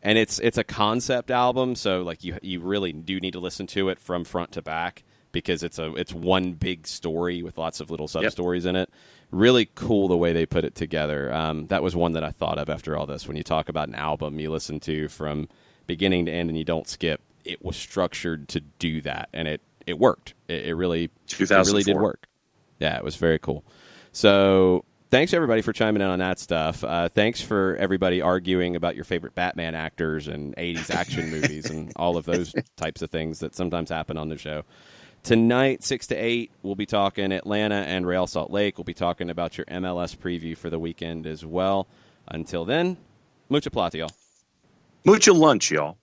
And it's a concept album, so like you really do need to listen to it from front to back, because it's one big story with lots of little sub-stories in it. Really cool the way they put it together. That was one that I thought of after all this. When you talk about an album you listen to from beginning to end and you don't skip, it was structured to do that, and it worked. It really did work. Yeah, it was very cool. So thanks, everybody, for chiming in on that stuff. Thanks for everybody arguing about your favorite Batman actors and 80s action movies and all of those types of things that sometimes happen on the show. Tonight, 6 to 8, we'll be talking Atlanta and Real Salt Lake. We'll be talking about your MLS preview for the weekend as well. Until then, mucha plata, y'all. Mucha lunch, y'all.